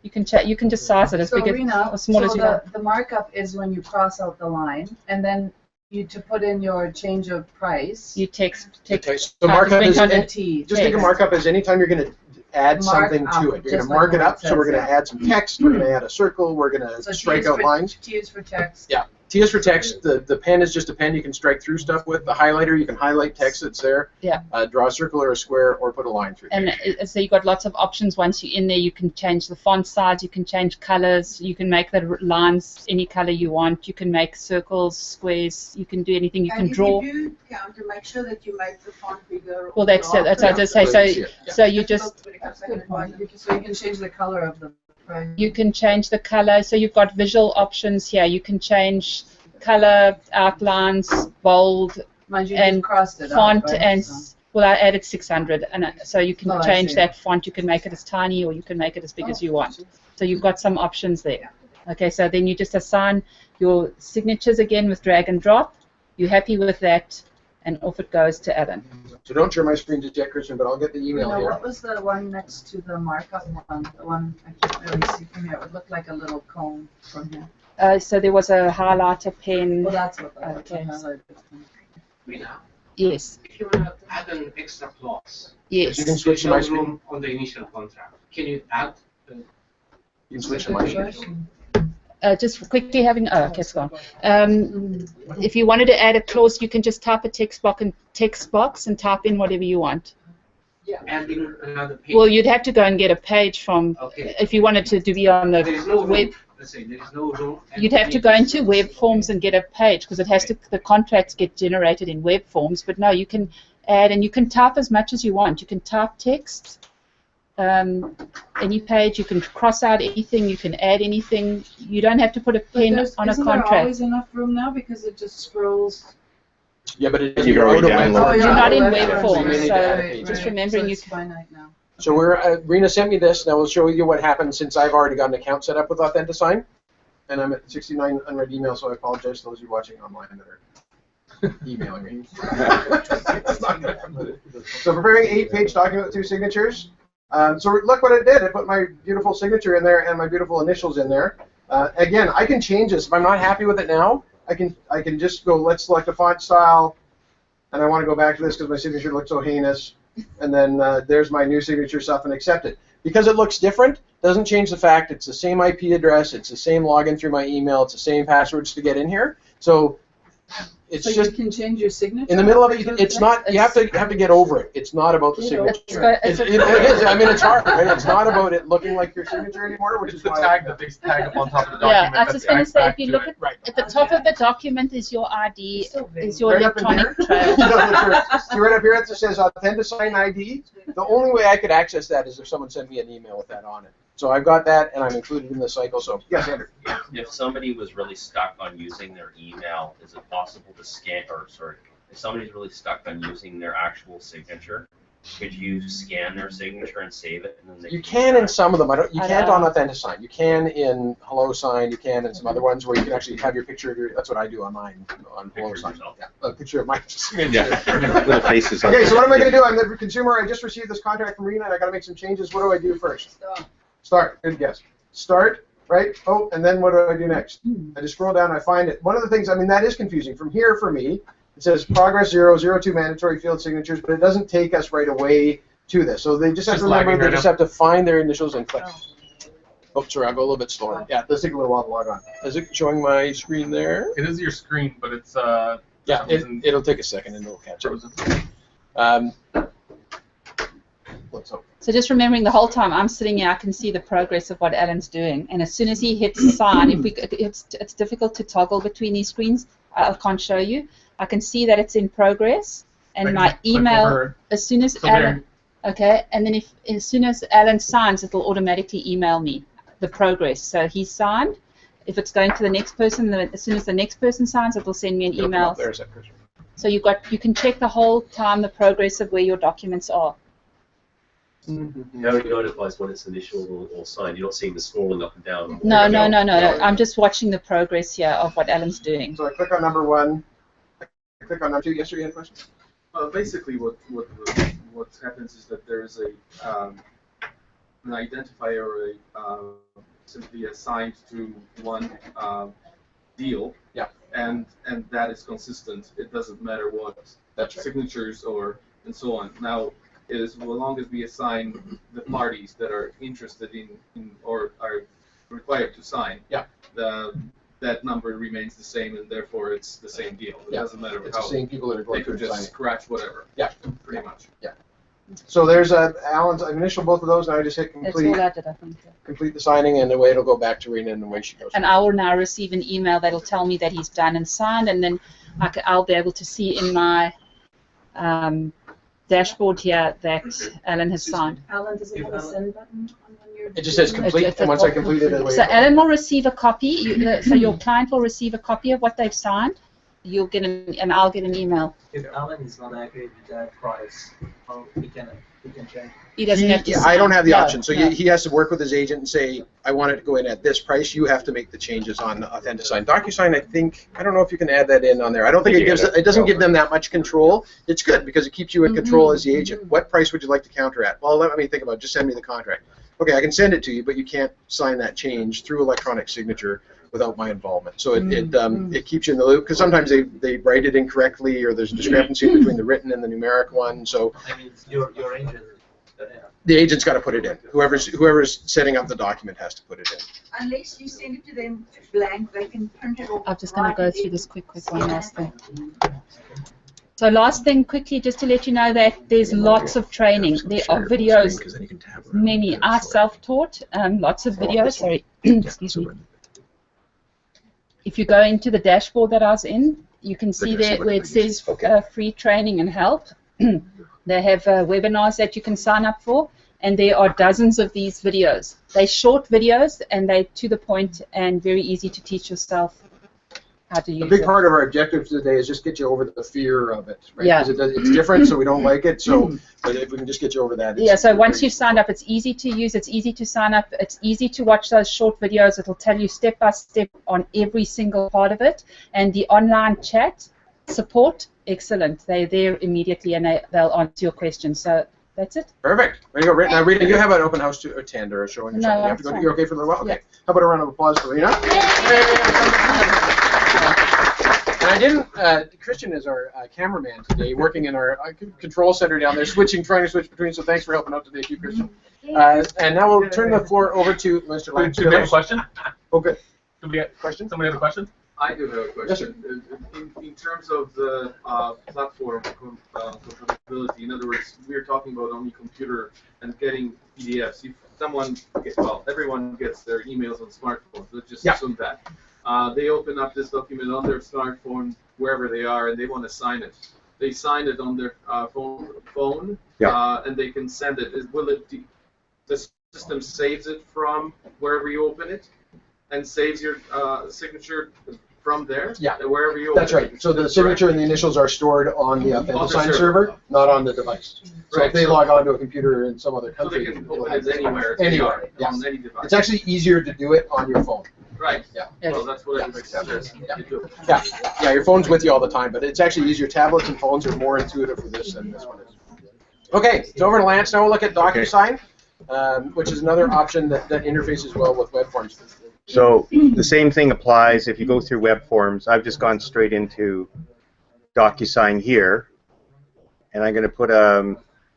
Speaker 3: You can just size it as big
Speaker 2: Rina,
Speaker 3: or small as you want.
Speaker 2: the markup is when you cross out the line, and then to put in your change of price.
Speaker 3: You text.
Speaker 1: So markup is
Speaker 2: T.
Speaker 1: just think of markup as anytime you're going to add something to it. You're going to mark it up, so we're going to add some text, we're going to add a circle, we're going to strike out lines.
Speaker 2: T is for text.
Speaker 1: Yeah, T is for text. The pen is just a pen you can strike through stuff with. The highlighter, you can highlight text that's there.
Speaker 3: Yeah.
Speaker 1: Draw a circle or a square or put a line through.
Speaker 3: And so you've got lots of options. Once you're in there, you can change the font size, you can change colors, you can make the lines any color you want, you can make circles, squares, you can do anything, you can draw.
Speaker 11: And if you do counter, make sure that you make the font bigger.
Speaker 3: Well, that's it. That's what I just say. So you just.
Speaker 2: That's a good point. So you can change the color of the.
Speaker 3: You can change the color. So you've got visual options here. You can change color, outlines, bold, and font, and well, I added 600, and so you can change that font. You can make it as tiny, or you can make it as big as you want. So you've got some options there. Okay, so then you just assign your signatures again with drag and drop. You're happy with that, and off it goes to Alan.
Speaker 1: So don't share my screen just yet, Christian, but I'll get the email here.
Speaker 2: What was the one next to the markup one? The one I can't really see from here. It would look like a little cone from here.
Speaker 3: So there was a highlighter pen.
Speaker 2: Well, that's what that
Speaker 3: okay.
Speaker 12: Rina,
Speaker 3: yes.
Speaker 12: If you want to add an extra clause,
Speaker 3: yes.
Speaker 1: You can switch to my screen
Speaker 12: room on the initial contract. Can you add?
Speaker 1: You can switch to my screen.
Speaker 3: Just quickly having. Oh, okay, it's gone. If you wanted to add a clause, you can just type a text box and type in whatever you want.
Speaker 12: Yeah, adding another page.
Speaker 3: Well, you'd have to go and get a page from.
Speaker 12: Okay.
Speaker 3: If you wanted to be on the
Speaker 12: there is no
Speaker 3: web.
Speaker 12: room. Let's say there is no room.
Speaker 3: You'd have to go into Webforms and get a page because it has to. The contracts get generated in Webforms, but no, you can add and you can type as much as you want. You can type text. Any page, you can cross out anything, you can add anything. You don't have to put a pen on a
Speaker 2: Isn't
Speaker 3: contract.
Speaker 2: there always enough room now because it just scrolls?
Speaker 1: Yeah, but it
Speaker 5: You've already downloaded.
Speaker 3: You're not in
Speaker 1: Yeah.
Speaker 3: Webforms, so
Speaker 1: Right.
Speaker 3: just remembering
Speaker 2: So
Speaker 3: you
Speaker 2: it's finite now.
Speaker 1: So we're Rina sent me this. Now we'll show you what happened since I've already got an account set up with Authentisign, and I'm at 69 unread emails. So I apologize to those of you watching online that are emailing me. So preparing 8-page document with 2 signatures. So look what it did. I put my beautiful signature in there and my beautiful initials in there. Again, I can change this. If I'm not happy with it now, I can just go, let's select a font style, and I want to go back to this because my signature looks so heinous. And then there's my new signature stuff and accept it. Because it looks different, doesn't change the fact it's the same IP address, it's the same login through my email, it's the same passwords to get in here. So it's
Speaker 2: so
Speaker 1: just
Speaker 2: you can change your signature
Speaker 1: in the middle of it. It's not. You have to get over it. It's not about the signature. It is. I mean, it's hard. Right? It's not about it looking like your signature anymore, which is
Speaker 10: the
Speaker 1: why
Speaker 10: tag that they tag up on top of the document.
Speaker 3: Yeah, I was just going to say, if you look at the top of the document is your ID, is your electronic trail.
Speaker 1: See right up here, it says Authentisign ID. The only way I could access that is if someone sent me an email with that on it. So I've got that, and I'm included in the cycle. So yes, Andrew.
Speaker 13: If somebody was really stuck on using their email, is it possible to scan, or sorry, if somebody's really stuck on using their actual signature, could you scan their signature and save it? And then they
Speaker 1: you can in some of them. You can't on Authentisign. You can in HelloSign. You can in some other ones where you can actually have your picture of your. That's what I do on mine on HelloSign. Yeah, a picture of my signature.
Speaker 5: Yeah, little faces.
Speaker 1: Okay, so what am I going to do? I'm the consumer. I just received this contract from Rina, and I got to make some changes. What do I do first? Start. Good guess. Start. Right. Oh, and then what do I do next? I just scroll down. I find it. One of the things. I mean, that is confusing. From here, for me, it says progress 0, 02 mandatory field signatures, but it doesn't take us right away to this. So they just have to remember they just have to find their initials and click. Oh, sorry, I'll go a little bit slower. Yeah, let's take a little while to log on. Is it showing my screen there?
Speaker 10: It is your screen, but it's
Speaker 1: yeah, it'll take a second and it'll catch up. Let's hope.
Speaker 3: So just remembering the whole time I'm sitting here, I can see the progress of what Alan's doing, and as soon as he hits sign, it's difficult to toggle between these screens. I can't show you. I can see that it's in progress, and my email as soon as Alan, okay, and then as soon as Alan signs, it'll automatically email me the progress. So he signed. If it's going to the next person, as soon as the next person signs, it'll send me an email. So you can check the whole time the progress of where your documents are.
Speaker 9: How it notifies when it's initial or signed. You're not seeing the scrolling up and down.
Speaker 3: No. I'm just watching the progress here of what Alan's doing.
Speaker 1: So I click on number 1. I click on number 2. Yes, you had a question?
Speaker 10: Basically, what happens is that there is an identifier or simply assigned to one deal.
Speaker 1: Yeah.
Speaker 10: And that is consistent. It doesn't matter what signatures and so on. Now, as long as we assign the parties that are interested in or are required to sign, that number remains the same, and therefore it's the same deal. It doesn't matter
Speaker 1: it's
Speaker 10: how
Speaker 1: the same people that are going
Speaker 10: they could
Speaker 1: to sign
Speaker 10: just
Speaker 1: it.
Speaker 10: scratch whatever.
Speaker 1: Yeah.
Speaker 10: Pretty much.
Speaker 1: Yeah. So there's Alan's. I've initialed both of those, and I just hit complete.
Speaker 3: That's all I did, I think.
Speaker 1: Complete the signing, and away it'll go back to Rina, and away she goes.
Speaker 3: And I will now receive an email that'll tell me that he's done and signed, and then I'll be able to see in my dashboard here that Alan has signed.
Speaker 2: Alan, does it have a send button on your?
Speaker 1: It just says complete, and once I complete it, away.
Speaker 3: So Alan will receive a copy. So your client will receive a copy of what they've signed. You'll get and I'll get an email.
Speaker 14: If Alan is not happy with that price, he can change.
Speaker 3: He doesn't have to.
Speaker 1: I don't have the option, so
Speaker 3: no.
Speaker 1: he has to work with his agent and say, I want it to go in at this price. You have to make the changes on Authentisign. Docusign, I don't know if you can add that in on there. I don't think it doesn't give them that much control. It's good because it keeps you in control as the agent. What price would you like to counter at? Well, let me think about it. Just send me the contract. Okay, I can send it to you, but you can't sign that change through electronic signature without my involvement. So it keeps you in the loop, because sometimes they write it incorrectly, or there's a discrepancy between the written and the numeric one. So
Speaker 14: I mean, your agent.
Speaker 1: the agent's got to put it in. Whoever's setting up the document has to put it in.
Speaker 11: Unless you send it to them blank, they can print it off.
Speaker 3: I'm just going to go through this quick one last thing. So last thing, quickly, just to let you know that there's lots of training. There are videos, many. I self-taught, lots of videos. Sorry, excuse me. If you go into the dashboard that I was in, you can see there where it says free training and help. They have webinars that you can sign up for, and there are dozens of these videos. They're short videos, and they're to the point and very easy to teach yourself how to use it.
Speaker 1: A big part of our objective today is just get you over the fear of it, right?
Speaker 3: Yeah.
Speaker 1: Because it's different, so we don't like it. So, but if we can just get you over that.
Speaker 3: Yeah, so once you've signed up, it's easy to use, it's easy to sign up, it's easy to watch those short videos. It'll tell you step by step on every single part of it. And the online chat support, excellent. They're there immediately, and they'll answer your questions. So that's it.
Speaker 1: Perfect. Ready to go. Now, Rina, you have an open house to attend or a showing or something. You have to go. You're okay for a little while? Okay. Yeah. How about a round of applause for Rina? And I didn't, Christian is our cameraman today, working in our control center down there, trying to switch between, so thanks for helping out today, too, Christian. And now we'll turn the floor over to Mr. Lance.
Speaker 10: Do we have a question?
Speaker 1: Okay.
Speaker 10: Do we get questions? Somebody have a question? I do have a question.
Speaker 1: Yes,
Speaker 10: in terms of the platform compatibility, in other words, we're talking about on the computer and getting PDFs. If someone, everyone gets their emails on smartphones. Let's just assume that. They open up this document on their smartphone, wherever they are, and they want to sign it. They sign it on their phone, and they can send it. The system saves it from wherever you open it, and saves your signature from there?
Speaker 1: Yeah,
Speaker 10: wherever you open
Speaker 1: that's right. So the signature and the initials are stored on the Authentisign server, not on the device. So if they log on to a computer in some other country,
Speaker 10: so they can open it anywhere.
Speaker 1: Anywhere, yes.
Speaker 10: On any device.
Speaker 1: It's actually easier to do it on your phone.
Speaker 10: Right.
Speaker 1: Yeah.
Speaker 10: Well, that's what it says.
Speaker 1: Yeah, your phone's with you all the time, but it's actually easier. Tablets and phones are more intuitive for this than this one is. Okay, it's over to Lance. Now we'll look at Docusign, which is another option that interfaces well with Webforms.
Speaker 5: So the same thing applies if you go through Webforms. I've just gone straight into Docusign here, and I'm going to put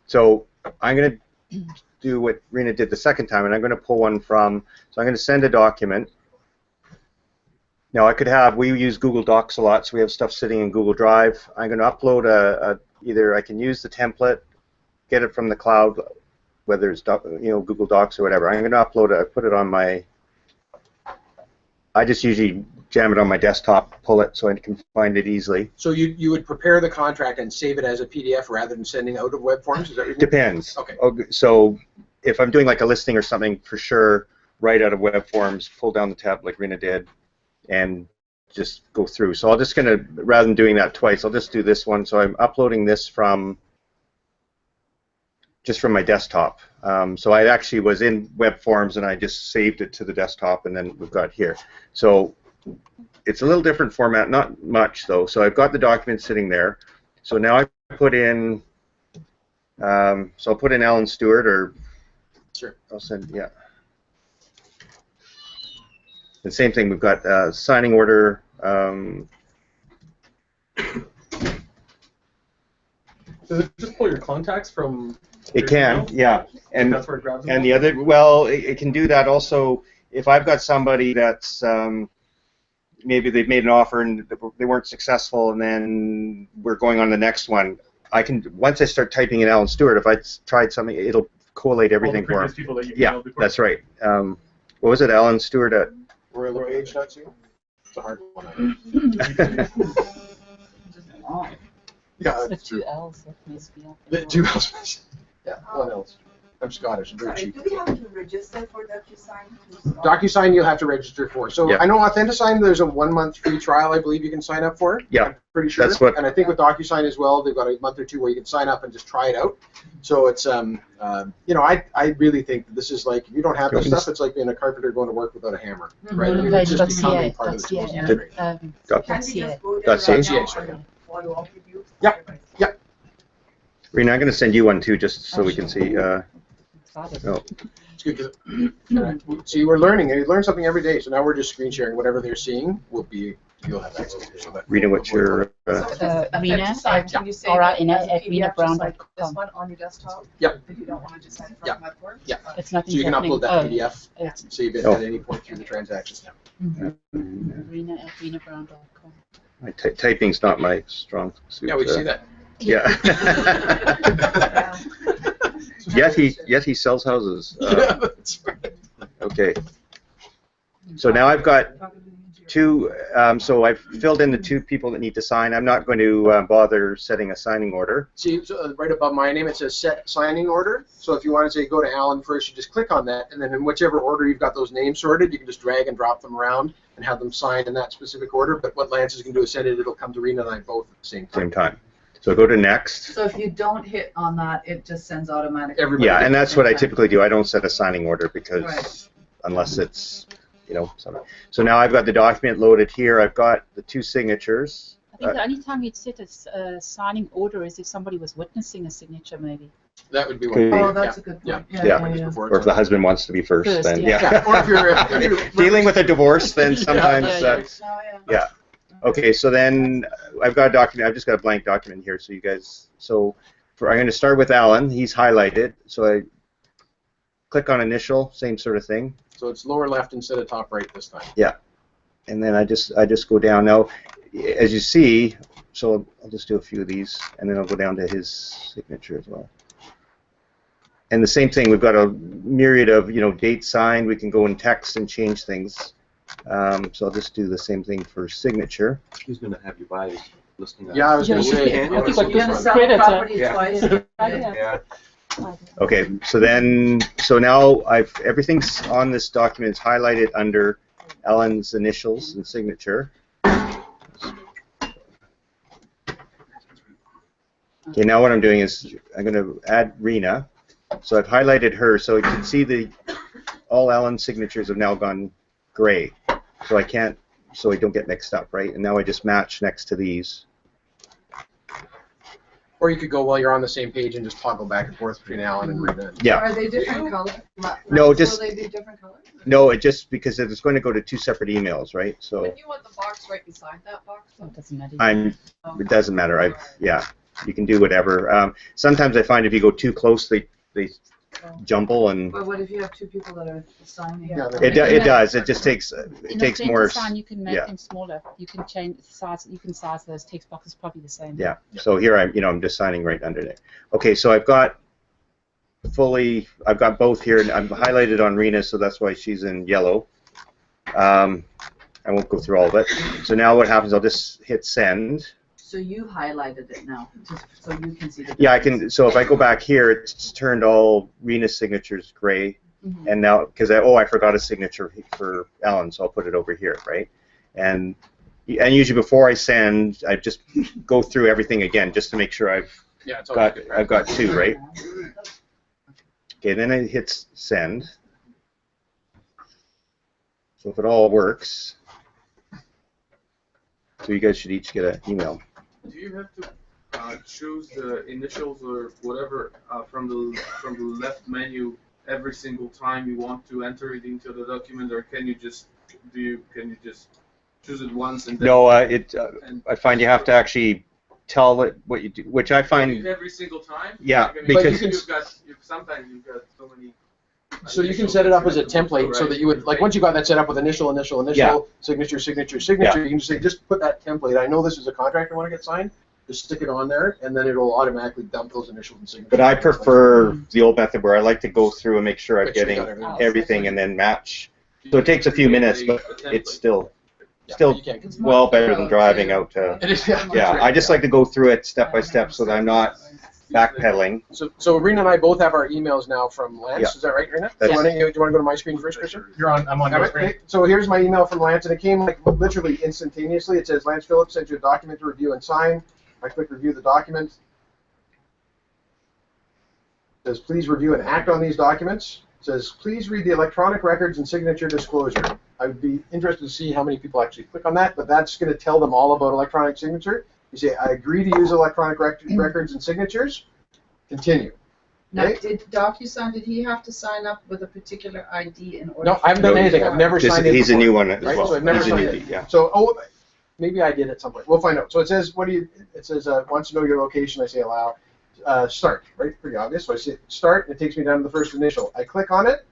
Speaker 5: so I'm going to do what Rina did the second time, and I'm going to pull one from. So I'm going to send a document. Now we use Google Docs a lot, so we have stuff sitting in Google Drive. I'm going to upload either I can use the template, get it from the cloud, whether it's Google Docs or whatever. I'm going to upload it, put it on my. I just usually jam it on my desktop, pull it so I can find it easily.
Speaker 1: So you would prepare the contract and save it as a PDF rather than sending out of Webforms? Is that what you mean?
Speaker 5: Depends.
Speaker 1: Okay.
Speaker 5: So if I'm doing like a listing or something, for sure, right out of Webforms, pull down the tab like Rina did, and just go through. So I'll just gonna, rather than doing that twice, I'll just do this one. So I'm uploading this from just from my desktop. So I actually was in Webforms and I just saved it to the desktop, and then we've got here. So it's a little different format, not much though. So I've got the document sitting there. So now I put in, so I'll put in Alan Stewart, or
Speaker 1: sure,
Speaker 5: I'll send, yeah. The same thing, we've got signing order.
Speaker 10: Does it just pull your contacts from?
Speaker 5: It can, yeah. And
Speaker 10: that's where it grabs them?
Speaker 5: and the other, well, it can do that also if I've got somebody that's maybe they've made an offer and they weren't successful, and then we're going on the next one. I can, once I start typing in Alan Stewart, if I tried something, it'll collate everything for him.
Speaker 10: People that you've
Speaker 5: Yeah,
Speaker 10: emailed before.
Speaker 5: that's right. What was it, Alan Stewart at?
Speaker 1: We're at LePage, not you? It's a hard one. Yeah,
Speaker 3: The two L's that mess me up.
Speaker 1: the two L's. Yeah, one else. I'm Scottish. I'm very
Speaker 11: Sorry,
Speaker 1: cheap.
Speaker 11: do we have to register for Docusign?
Speaker 1: Docusign you'll have to register for. So
Speaker 5: Yeah.
Speaker 1: I know Authentisign, there's a 1-month free trial I believe you can sign up for.
Speaker 5: Yeah,
Speaker 1: I'm pretty sure.
Speaker 5: that's what.
Speaker 1: And I think with Docusign as well, they've got a month or two where you can sign up and just try it out. So it's, you know, I really think that this is like, if you don't have this stuff, it's like being a carpenter going to work without a hammer, right? It's just becoming part of the tools industry.
Speaker 11: Can we just go there
Speaker 5: .ca.
Speaker 11: right
Speaker 1: .ca,
Speaker 11: now
Speaker 1: sorry.
Speaker 11: and follow up with you?
Speaker 1: Yep. Yep.
Speaker 5: Rena, I'm going to send you one too, just so we can see. Oh.
Speaker 1: It's good. See, we're learning. You learn something every day. So now we're just screen sharing. Whatever they're seeing will be, you'll have access to. So that,
Speaker 5: Rena, what's your?
Speaker 3: Rena
Speaker 8: Can you save
Speaker 3: at
Speaker 8: it as a PDF, just like
Speaker 3: REALTORS.com.
Speaker 8: this one on your desktop?
Speaker 1: Yep.
Speaker 8: If you don't want to just send it
Speaker 1: Yeah.
Speaker 8: from Webforms?
Speaker 1: Yeah.
Speaker 3: It's nothing
Speaker 1: So you can
Speaker 3: happening.
Speaker 1: upload that
Speaker 3: Oh,
Speaker 1: PDF,
Speaker 3: it's
Speaker 1: save it
Speaker 5: Oh.
Speaker 1: at any point through the transaction.
Speaker 3: Rena at RenaBrown.com.
Speaker 5: My typing's not my strong suit.
Speaker 1: Yeah, we see that.
Speaker 5: Yeah. Yet he sells houses.
Speaker 1: Yeah, that's right.
Speaker 5: Okay. So now I've got two. So I've filled in the two people that need to sign. I'm not going to bother setting a signing order.
Speaker 1: See, so right above my name, it says set signing order. So if you want to say go to Alan first, you just click on that, and then in whichever order you've got those names sorted, you can just drag and drop them around and have them signed in that specific order. But what Lance is going to do is send it. It'll come to Rena and I both at the same time.
Speaker 5: Same time. So go to next.
Speaker 2: So if you don't hit on that, it just sends automatically.
Speaker 1: Everybody
Speaker 5: Yeah,
Speaker 1: gets
Speaker 5: and
Speaker 1: the
Speaker 5: that's
Speaker 1: same
Speaker 5: what I
Speaker 1: time.
Speaker 5: typically do. I don't set a signing order because
Speaker 2: Right.
Speaker 5: unless it's, you know, something. So now I've got the document loaded here. I've got the two signatures.
Speaker 3: I think the only time you'd set a signing order is if somebody was witnessing a signature, maybe.
Speaker 1: That would be
Speaker 5: Could
Speaker 1: one.
Speaker 5: be.
Speaker 2: Oh, that's a good
Speaker 1: Yeah.
Speaker 2: point.
Speaker 5: Yeah.
Speaker 1: Before
Speaker 5: Or if the husband wants to be first, then
Speaker 3: yeah.
Speaker 1: Yeah. Or if you're
Speaker 5: dealing with a divorce, then sometimes
Speaker 2: Oh,
Speaker 5: yeah. Okay, so then I've got a document. I've just got a blank document here, so you guys. So I'm going to start with Alan. He's highlighted. So I click on initial, same sort of thing.
Speaker 1: So it's lower left instead of top right this time.
Speaker 5: Yeah, and then I just go down. Now, as you see, so I'll just do a few of these, and then I'll go down to his signature as well. And the same thing. We've got a myriad of dates signed. We can go in text and change things. So I'll just do the same thing for signature.
Speaker 4: Who's going to have you buy listing?
Speaker 1: Yeah, I was going to say.
Speaker 3: I think
Speaker 2: You're gonna sell
Speaker 3: Credit,
Speaker 2: property
Speaker 4: yeah.
Speaker 2: twice.
Speaker 4: Yeah.
Speaker 5: Okay, so now everything's on this document is highlighted under Alan's initials and signature. Okay, now what I'm doing is I'm going to add Rena. So I've highlighted her, so you can see all Alan's signatures have now gone gray. So I don't get mixed up, right? And now I just match next to these.
Speaker 1: Or you could go while you're on the same page and just toggle back and forth between Alan and Rena.
Speaker 5: Yeah.
Speaker 8: Are they different colors?
Speaker 5: No, just-
Speaker 8: Will they be different colors?
Speaker 5: No, it just because it's going to go to two separate emails, right? So
Speaker 8: Wouldn't you want the box right beside that box?
Speaker 3: Oh, it doesn't matter.
Speaker 5: it doesn't matter. Yeah, you can do whatever. Sometimes I find if you go too close, they jumble and
Speaker 2: But what if you have two people that are signing?
Speaker 1: Yeah,
Speaker 5: it does. It just takes
Speaker 3: In
Speaker 5: more.
Speaker 3: Authentisign, you can make
Speaker 5: yeah.
Speaker 3: them smaller. You can change the size. You can size those text boxes probably the same.
Speaker 5: Yeah. So here I'm just signing right under there. Okay, so I've got both here, and I'm highlighted on Rena, so that's why she's in yellow. I won't go through all of it. So now what happens? I'll just hit send.
Speaker 2: So you highlighted it now, just so you can see the.
Speaker 5: Yeah, I can. So if I go back here, it's turned all Rena's signatures gray, and now because I forgot a signature for Alan, so I'll put it over here, right? And and usually before I send, I just go through everything again just to make sure I've got 2, right? Okay, then it hits send. So if it all works, so you guys should each get an email.
Speaker 10: Do you have to choose the initials or whatever from the left menu every single time you want to enter it into the document, or can you just choose it once and then?
Speaker 5: No, I find you have to actually tell it what you do, which I find
Speaker 10: every single time.
Speaker 5: Yeah,
Speaker 10: like, I mean,
Speaker 5: because
Speaker 10: sometimes you've got so many.
Speaker 1: So you can set it up as a template so that you would, like, once you got that set up with initial, signature, you can just say, just put that template. I know this is a contract I want to get signed. Just stick it on there, and then it'll automatically dump those initials and signatures.
Speaker 5: But I prefer the old method where I like to go through and make sure I'm getting everything and then match. So it takes a few minutes, but it's still well better than driving out to. Yeah, I just like to go through it step by step so that I'm not backpedaling.
Speaker 1: So Rina and I both have our emails now from Lance.
Speaker 5: Yeah.
Speaker 1: Is that right, Rina?
Speaker 5: That's-
Speaker 1: Do you want to go to my screen first, Christian?
Speaker 15: I'm on your screen.
Speaker 1: Okay, so here's my email from Lance, and it came like literally instantaneously. It says, Lance Phillips sent you a document to review and sign. I click review the document. It says, please review and act on these documents. It says, please read the electronic records and signature disclosure. I would be interested to see how many people actually click on that, but that's going to tell them all about electronic signature. You say, I agree to use electronic records and signatures. Continue.
Speaker 2: Now,
Speaker 1: Okay?
Speaker 2: did DocuSign, did he have to sign up with a particular ID in order?
Speaker 1: No, I haven't done anything. I've never signed in
Speaker 5: He's a
Speaker 1: before,
Speaker 5: new one as
Speaker 1: right?
Speaker 5: well.
Speaker 1: So I've never
Speaker 5: He's a
Speaker 1: signed
Speaker 5: newbie,
Speaker 1: in.
Speaker 5: yeah.
Speaker 1: So, maybe I did at some point. We'll find out. So it says, it says, wants to know your location. I say allow. Start, right? Pretty obvious. So I say start, and it takes me down to the first initial. I click on it,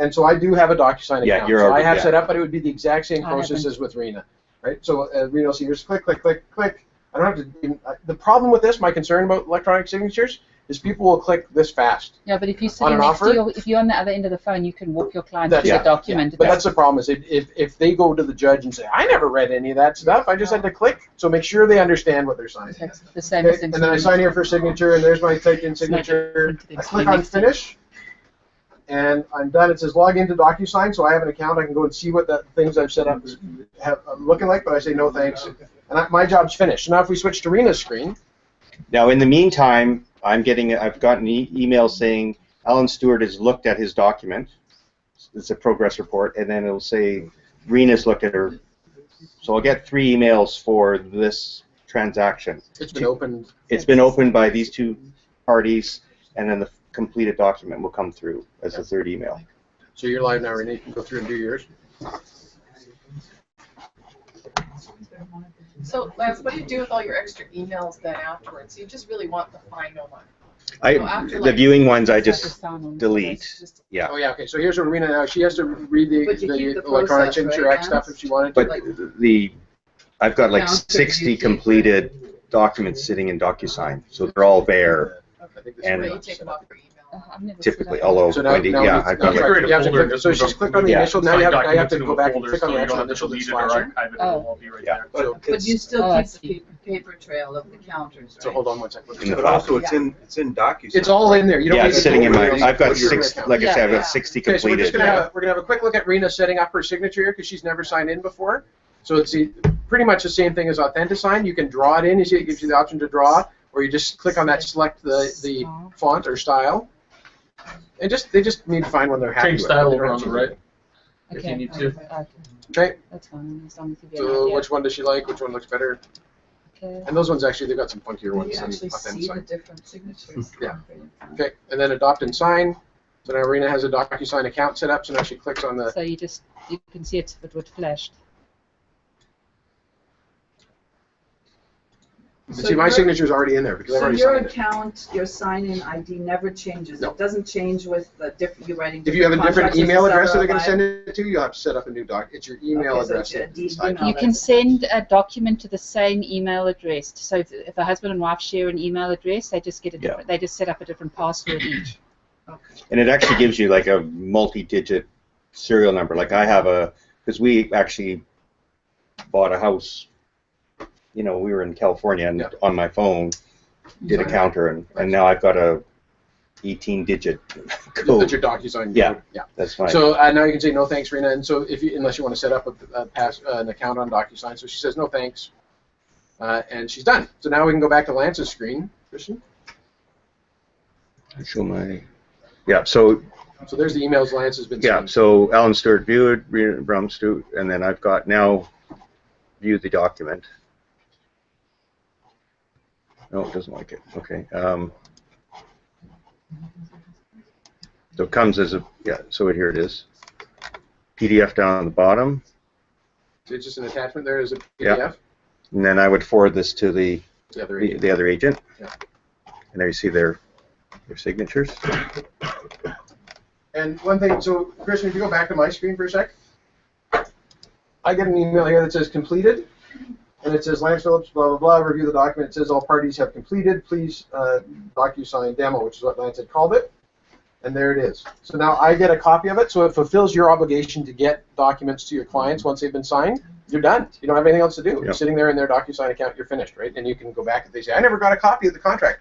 Speaker 1: and so I do have a DocuSign account.
Speaker 5: Yeah, you're
Speaker 1: so I
Speaker 5: already,
Speaker 1: have
Speaker 5: yeah.
Speaker 1: set up, but it would be the exact same
Speaker 3: I
Speaker 1: process
Speaker 3: haven't.
Speaker 1: as with Rina, right? So Rina will see yours, click, click, click, click. I don't have to even, the problem with this, my concern about electronic signatures, is people will click this fast.
Speaker 3: Yeah, but if you're
Speaker 1: On
Speaker 3: sitting
Speaker 1: an
Speaker 3: next
Speaker 1: offer?
Speaker 3: to if you're on the other end of the phone, you can walk your client
Speaker 1: That's-
Speaker 3: through
Speaker 1: yeah,
Speaker 3: the document.
Speaker 1: But that's the problem, is if they go to the judge and say, I never read any of that stuff, I just had to click. So make sure they understand what they're signing.
Speaker 3: That's the same
Speaker 1: Okay,
Speaker 3: thing.
Speaker 1: and then I sign here for signature, and there's my typed-in signature. I click on finish, and I'm done. It says log into DocuSign, so I have an account. I can go and see what the things I've set up are looking like, but I say no thanks. And my job's finished. Now if we switch to Rina's screen.
Speaker 5: Now in the meantime, I've gotten email saying Alan Stewart has looked at his document. It's a progress report, and then it'll say Rina's looked at her. So I'll get 3 emails for this transaction.
Speaker 1: It's been opened.
Speaker 5: It's been opened by these 2 parties, and then the completed document will come through as the 3rd email.
Speaker 1: So you're live now, Rina. You can go through and do yours.
Speaker 8: So, Lance, what do you do with all your extra emails then afterwards? You just really want the final one.
Speaker 5: The viewing ones I just delete. Yeah.
Speaker 1: Oh yeah. Okay. So here's what Rina now. She has to read
Speaker 2: But you keep
Speaker 1: the
Speaker 2: the
Speaker 1: electronic
Speaker 2: process,
Speaker 1: signature
Speaker 2: right,
Speaker 1: act stuff
Speaker 2: Lance?
Speaker 1: if she wanted to.
Speaker 5: But I've got like
Speaker 2: Counts that
Speaker 5: 60
Speaker 2: you keep,
Speaker 5: completed documents sitting in DocuSign, so they're all there. And
Speaker 8: But you take them off your email.
Speaker 3: I've never
Speaker 5: typically,
Speaker 3: set up-
Speaker 5: although
Speaker 1: So now,
Speaker 5: Wendy, yeah, I've got
Speaker 1: now
Speaker 5: like,
Speaker 1: you have to click, so she's clicked on the
Speaker 5: Yeah.
Speaker 1: initial. Now you have to
Speaker 15: Sign
Speaker 1: go back and
Speaker 15: documents
Speaker 1: click on the
Speaker 15: into a
Speaker 1: actual
Speaker 15: folder,
Speaker 1: initial
Speaker 15: so
Speaker 1: that's
Speaker 15: you don't have to
Speaker 1: flashing.
Speaker 15: archive it,
Speaker 3: Oh.
Speaker 15: it'll all be right
Speaker 5: Yeah.
Speaker 15: there.
Speaker 1: So,
Speaker 2: But you still
Speaker 3: Oh, I
Speaker 2: keep the
Speaker 3: see.
Speaker 2: paper trail of the counters, right?
Speaker 1: so hold on one second.
Speaker 5: In the
Speaker 6: But also,
Speaker 2: Yeah.
Speaker 6: it's in Docusign.
Speaker 1: It's all in there. You don't
Speaker 5: yeah,
Speaker 1: need
Speaker 5: it's
Speaker 1: to
Speaker 5: sitting
Speaker 1: go
Speaker 5: in my,
Speaker 1: over it.
Speaker 5: I've got
Speaker 1: Put your
Speaker 5: 6,
Speaker 1: account.
Speaker 5: like I said, I've
Speaker 2: Yeah.
Speaker 5: got 60
Speaker 1: Okay, so we're just
Speaker 5: completed.
Speaker 1: we're gonna have a quick look at Rina setting up her signature here because she's never signed in before. So it's pretty much the same thing as Authentisign. You can draw it in. You see, it gives you the option to draw, or you just click on that, select the font or style, and they just need to find one they're happy
Speaker 15: Change
Speaker 1: with.
Speaker 15: style
Speaker 1: They don't
Speaker 15: over
Speaker 1: have
Speaker 15: on
Speaker 1: to
Speaker 15: the
Speaker 1: do it.
Speaker 15: right. If you
Speaker 3: Okay.
Speaker 15: need to.
Speaker 1: Okay.
Speaker 3: That's fine. As long as you get an
Speaker 1: So
Speaker 3: idea.
Speaker 1: which one does she like? Which one looks better?
Speaker 3: Okay.
Speaker 1: And those ones actually, they've got some funkier
Speaker 2: You
Speaker 1: ones than
Speaker 2: actually see the
Speaker 1: Authentisign.
Speaker 2: different signatures.
Speaker 1: Yeah. Okay, and then adopt and sign. So now Rina has a DocuSign account set up. So now she clicks on the.
Speaker 3: So you can see it if it would flash.
Speaker 1: You see, my signature's already in there because I've
Speaker 2: So
Speaker 1: already
Speaker 2: your
Speaker 1: signed it.
Speaker 2: account, your sign-in ID never changes.
Speaker 1: No.
Speaker 2: It doesn't change with the different, you're writing.
Speaker 1: If you have a different
Speaker 2: contracts with
Speaker 1: email
Speaker 2: the
Speaker 1: address that
Speaker 2: seller
Speaker 1: they're going to
Speaker 2: line.
Speaker 1: send it to, you'll have to set up a new doc. It's your email
Speaker 2: Okay, so
Speaker 1: address.
Speaker 2: it's a
Speaker 1: that's
Speaker 2: email.
Speaker 1: tied.
Speaker 3: You can send a document to the same email address. So if a husband and wife share an email address, they just get a different, they just set up a different password each.
Speaker 5: And it actually gives you like a multi-digit serial number. Like I have because we actually bought a house, you know, we were in California, and on my phone did a counter, and now I've got a 18-digit
Speaker 1: Code. That's
Speaker 5: code.
Speaker 1: your DocuSign
Speaker 5: Yeah,
Speaker 1: code. Yeah.
Speaker 5: that's fine.
Speaker 1: So now you can say no thanks, Rina. And so if you, unless you want to set up an account on DocuSign, so she says no thanks, and she's done. So now we can go back to Lance's screen, Christian.
Speaker 5: Show my. Yeah. So
Speaker 1: there's the emails Lance has been
Speaker 5: yeah.
Speaker 1: sending.
Speaker 5: So Alan Stewart viewed, Rina Brown Stewart, and then I've got now view the document. No, it doesn't like it. Okay. So it comes as a, yeah, so here it is. PDF down on the bottom.
Speaker 1: So it's just an attachment there as a PDF?
Speaker 5: Yeah. And then I would forward this to the other agent.
Speaker 1: Yeah.
Speaker 5: And there you see their signatures.
Speaker 1: And one thing, so Christian, if you go back to my screen for a sec, I get an email here that says completed, and it says Lance Phillips, blah, blah, blah, review the document. It says all parties have completed. Please DocuSign demo, which is what Lance had called it. And there it is. So now I get a copy of it, so it fulfills your obligation to get documents to your clients once they've been signed. You're done. You don't have anything else to do.
Speaker 5: Yep.
Speaker 1: You're sitting there in their DocuSign account, you're finished, right? And you can go back and they say, I never got a copy of the contract.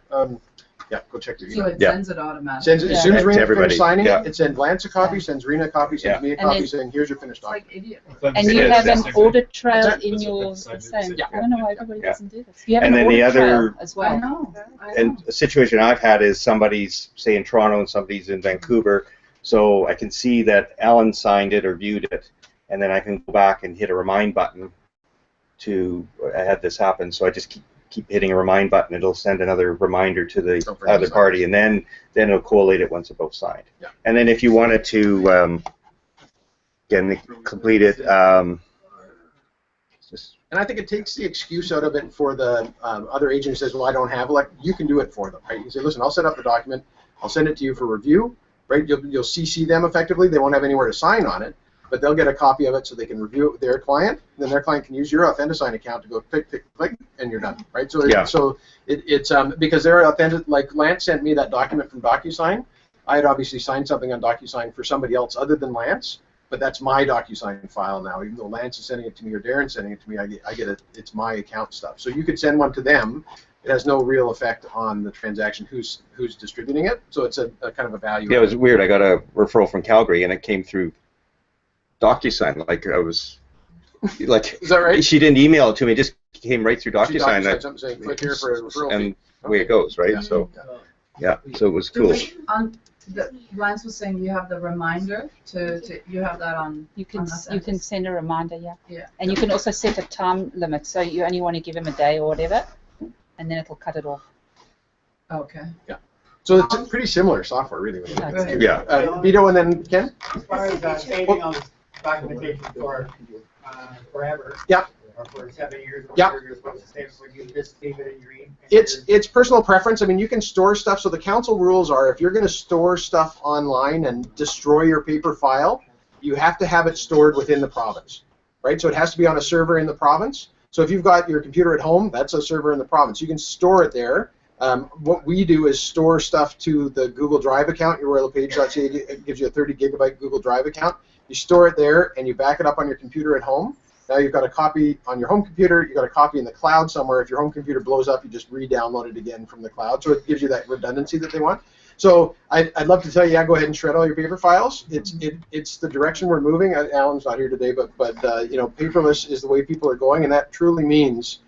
Speaker 1: Yeah, go check your email.
Speaker 2: So it sends it automatically.
Speaker 1: As soon as Rina finishes signing
Speaker 5: yeah.
Speaker 1: it sends Lance a copy, sends Rina a copy, sends me a copy, saying, here's your finished document.
Speaker 2: Like idiot.
Speaker 3: And you have an audit trail in your same.
Speaker 1: Yeah.
Speaker 3: I don't know why everybody doesn't do this. You have
Speaker 5: And
Speaker 3: an
Speaker 5: then the
Speaker 3: audit trail
Speaker 5: other,
Speaker 3: as well.
Speaker 2: I know.
Speaker 5: and a situation I've had is somebody's, say, in Toronto and somebody's in Vancouver, so I can see that Alan signed it or viewed it, and then I can go back and hit a remind button to, I had this happen, so I just keep hitting a remind button. It'll send another reminder to the other party, and then it'll collate it once they're both signed.
Speaker 1: Yeah.
Speaker 5: And then if you wanted to, again, complete it, just.
Speaker 1: And I think it takes the excuse out of it for the other agent who says, well, I don't have it. You can do it for them, right? You say, listen, I'll set up the document. I'll send it to you for review, right? You'll CC them effectively. They won't have anywhere to sign on it, but they'll get a copy of it so they can review it with their client. And then their client can use your Authentisign account to go click, click, click, and you're done, right? So,
Speaker 5: yeah.
Speaker 1: It's because they're authentic. Like Lance sent me that document from Docusign. I had obviously signed something on Docusign for somebody else other than Lance, but that's my Docusign file now. Even though Lance is sending it to me or Darren's sending it to me, I get it. It's my account stuff. So you could send one to them. It has no real effect on the transaction who's distributing it. So it's a kind of a value.
Speaker 5: Yeah, it was weird. I got a referral from Calgary, and it came through DocuSign. Like I was, like.
Speaker 1: Is that right?
Speaker 5: She didn't email it to me. It just came right through DocuSign.
Speaker 1: She DocuSign something saying, click here for a referral
Speaker 5: and
Speaker 1: fee.
Speaker 5: the way it goes, right?
Speaker 1: Yeah.
Speaker 5: So, yeah. So it was cool.
Speaker 2: Lance was saying you have the reminder you have that on.
Speaker 3: You can send a reminder, yeah.
Speaker 2: Yeah.
Speaker 3: And you can also set a time limit, so you only want to give him a day or whatever, and then it'll cut it off.
Speaker 2: Okay.
Speaker 1: Yeah. So it's pretty similar software, really. When you look at it.
Speaker 5: Yeah.
Speaker 1: Vito and then Ken.
Speaker 14: As far as saving on documentation for forever.
Speaker 1: Yeah.
Speaker 14: Or for 7 years,
Speaker 1: Yeah.
Speaker 14: you're supposed to save it, would you just leave it in your email?
Speaker 1: It's personal preference. I mean, you can store stuff. So the council rules are if you're going to store stuff online and destroy your paper file, you have to have it stored within the province, right? So it has to be on a server in the province. So if you've got your computer at home, that's a server in the province. You can store it there. What we do is store stuff to the Google Drive account. Your LePage.ca it gives you a 30 gigabyte Google Drive account. You store it there and you back it up on your computer at home. Now you've got a copy on your home computer, you've got a copy in the cloud somewhere. If your home computer blows up, you just re-download it again from the cloud. So it gives you that redundancy that they want. So I'd love to tell you, yeah, go ahead and shred all your paper files. It's the direction we're moving. Alan's not here today, but you know, paperless is the way people are going, and that truly means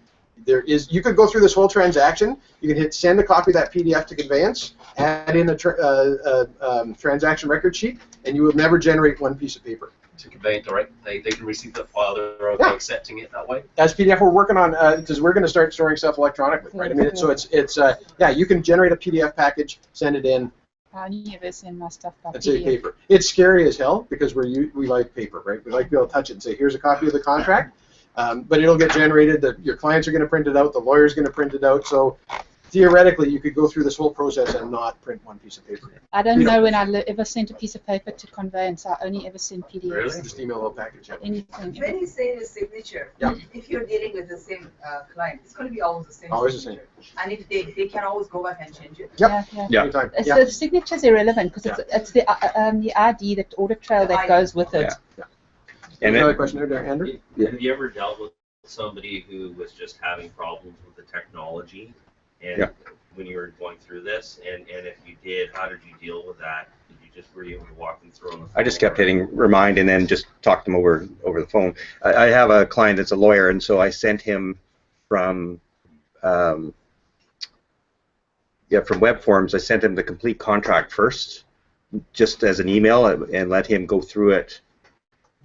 Speaker 1: you could go through this whole transaction. You can hit send a copy of that PDF to conveyance, add in a transaction record sheet, and you will never generate one piece of paper.
Speaker 9: To convey it direct, they can receive the file, they're okay accepting it that way.
Speaker 1: As PDF, we're working on because we're going to start storing stuff electronically, right? I mean, so it's yeah, you can generate a PDF package, send it in.
Speaker 3: I never send my stuff by
Speaker 1: and say paper. It's scary as hell because we like paper, right? We like to be able to touch it and say, here's a copy of the contract, but it'll get generated. Your clients are going to print it out. The lawyer's going to print it out. So theoretically, you could go through this whole process and not print one piece of paper.
Speaker 3: I don't know when I ever sent a piece of paper to conveyance. I only ever send PDFs.
Speaker 1: Really? Just email a little package. Yeah.
Speaker 3: Anything.
Speaker 11: When you say the signature, if you're dealing with the same client, it's going to be always the same.
Speaker 1: Always the same.
Speaker 11: And if they can always go back and change it.
Speaker 1: Yep.
Speaker 3: Yeah.
Speaker 1: Anytime.
Speaker 3: So the signature's irrelevant because it's the ID, the audit trail that goes with it.
Speaker 1: Yeah. And another question there, Andrew.
Speaker 13: Have you ever dealt with somebody who was just having problems with the technology And when you were going through this, and if you did, how did you deal with that? Did you just, were you able to walk them through on the phone?
Speaker 5: I just kept hitting remind and then just talk them over the phone. I have a client that's a lawyer, and so I sent him from Webforms. I sent him the complete contract first, just as an email, and let him go through it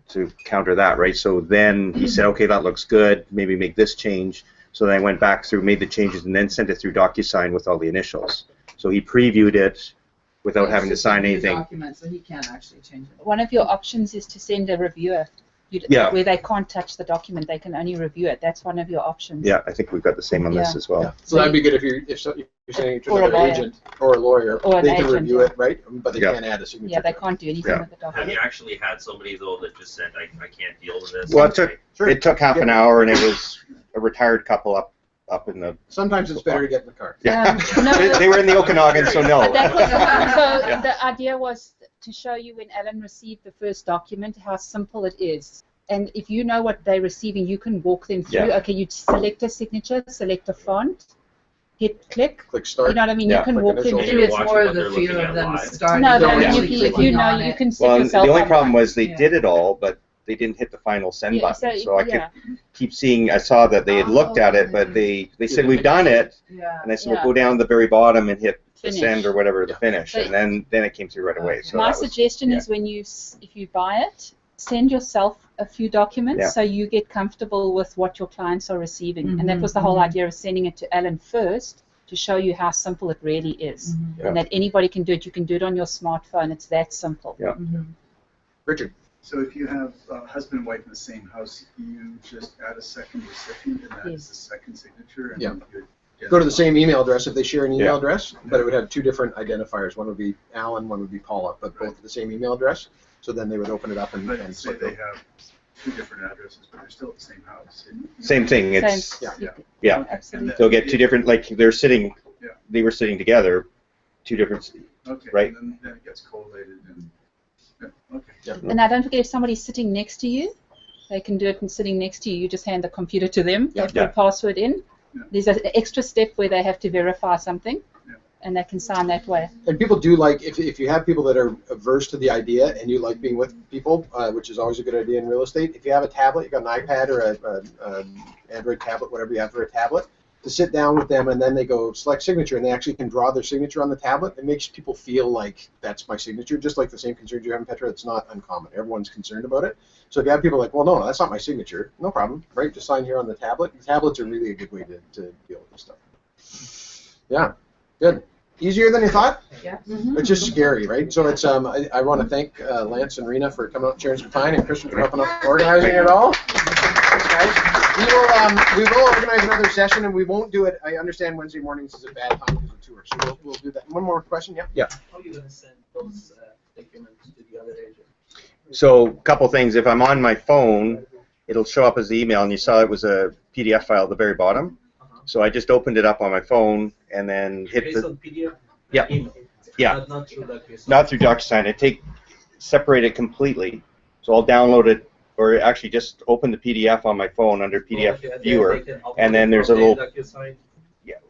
Speaker 5: to counter that, right? So then he said, okay, that looks good, maybe make this change. So then I went back through, made the changes, and then sent it through Docusign with all the initials. So he previewed it without having to sign anything.
Speaker 2: Document, so he can't actually change it.
Speaker 3: One of your options is to send a reviewer. Where they can't touch the document, they can only review it. That's one of your options.
Speaker 5: Yeah, I think we've got the same on this as well.
Speaker 1: Yeah. So that'd be good if you're saying to another agent or a lawyer, they can review it, right? But they can't add a signature.
Speaker 3: Yeah, they can't do anything with the document.
Speaker 13: Have you actually had somebody though that just said, I can't deal with this?
Speaker 5: Well, it took half an hour, and it was a retired couple up in the.
Speaker 1: Sometimes it's better to get in the car.
Speaker 5: Yeah, they were in the Okanagan, so no.
Speaker 3: But that was, so the idea was to show you when Alan received the first document how simple it is. And if you know what they're receiving, you can walk them through.
Speaker 5: Yeah.
Speaker 3: Okay, you select a signature, select a font, hit click.
Speaker 1: Click start.
Speaker 3: You know what I mean? You can walk them through.
Speaker 2: Maybe it's more of the fear of them starting.
Speaker 3: No,
Speaker 2: but
Speaker 3: if you know, you can set yourself
Speaker 5: the only
Speaker 3: up.
Speaker 5: problem was they did it all, but they didn't hit the final send button. So I could keep seeing. I saw that they had looked at it, but they said we've done it, and I said well, go down to the very bottom and hit the send or whatever the finish, and then it came through right away. So
Speaker 3: my suggestion is when if you buy it, send yourself a few documents so you get comfortable with what your clients are receiving. And that was the whole idea of sending it to Alan first to show you how simple it really is. And that anybody can do it. You can do it on your smartphone. It's that simple.
Speaker 5: Yeah.
Speaker 1: Richard.
Speaker 15: So if you have husband and wife in the same house, you just add a second recipient, and that is the second signature. And you
Speaker 1: go to the same email address if they share an email address, but it would have two different identifiers. One would be Alan, one would be Paula, but both the same email address. So then they would open it up and
Speaker 15: say they have two different addresses, but they're still at the same house.
Speaker 5: Same thing. It's
Speaker 3: yeah. Absolutely.
Speaker 5: They'll get two different, like they were sitting together, two different, right?
Speaker 15: And then it gets collated and
Speaker 3: And now don't forget, if somebody's sitting next to you, they can do it and sitting next to you. You just hand the computer to them, they put a password in. There's an extra step where they have to verify something, and they can sign that way.
Speaker 1: And people do like, if you have people that are averse to the idea and you like being with people, which is always a good idea in real estate, if you have a tablet, you got an iPad or an Android tablet, whatever you have for a tablet, to sit down with them and then they go select signature and they actually can draw their signature on the tablet. It makes people feel like that's my signature, just like the same concerns you have in Petra. It's not uncommon. Everyone's concerned about it. So if you have people like, well, no, that's not my signature, no problem, right? Just sign here on the tablet. The tablets are really a good way to deal with this stuff. Yeah, good. Easier than you thought?
Speaker 2: Yeah.
Speaker 1: It's just scary, right? So it's I want to thank Lance and Rina for coming out and sharing some time, and Christian for helping out organizing it all. Thanks, guys. We will organize another session, and we won't do it. I understand Wednesday mornings is a bad time because of tour, so we'll do that. One more question, yeah.
Speaker 14: How are you going to send those documents to the other agent?
Speaker 5: So a couple things. If I'm on my phone, it'll show up as the email, and you saw it was a PDF file at the very bottom. So I just opened it up on my phone and then hit the
Speaker 14: PDF?
Speaker 5: Yeah. Yeah.
Speaker 14: Not through Docusign.
Speaker 5: Not through Docusign. Separate it completely. So I'll download it, or actually just open the PDF on my phone under PDF Viewer, and then there's a little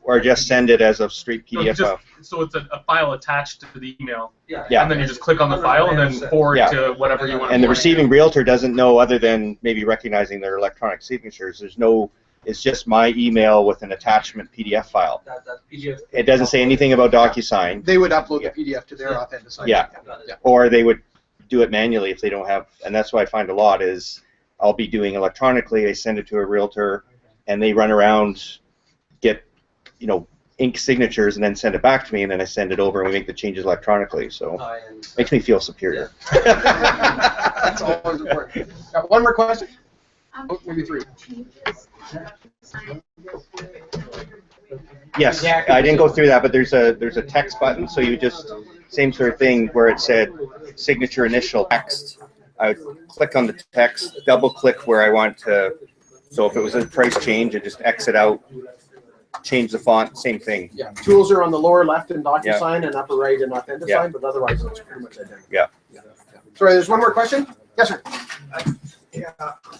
Speaker 5: or just send it as a straight PDF file.
Speaker 10: So it's a file attached to the email.
Speaker 5: Yeah.
Speaker 10: And then you just click on the file and then forward to whatever you want.
Speaker 5: And the receiving realtor doesn't know, other than maybe recognizing their electronic signatures. There's no. It's just my email with an attachment PDF file.
Speaker 14: That PDF.
Speaker 5: It doesn't say anything about Docusign.
Speaker 1: They would upload the PDF to their Authentisign.
Speaker 5: Yeah. Or they would do it manually if they don't have, and that's what I find a lot is I'll be doing electronically, I send it to a realtor, and they run around, get, ink signatures, and then send it back to me, and then I send it over, and we make the changes electronically, so it makes me feel superior.
Speaker 1: That's always important. Got one more question? Maybe three.
Speaker 5: Yes, I didn't go through that, but there's a text button, so you just, same sort of thing where it said signature initial text. I would click on the text, double click where I want to, so if it was a price change, I just exit out, change the font, same thing.
Speaker 1: Yeah, tools are on the lower left in Docusign and upper right in Authentisign, but otherwise it's pretty much identical.
Speaker 5: Yeah.
Speaker 1: Sorry, there's one more question? Yes, sir.
Speaker 6: Yeah,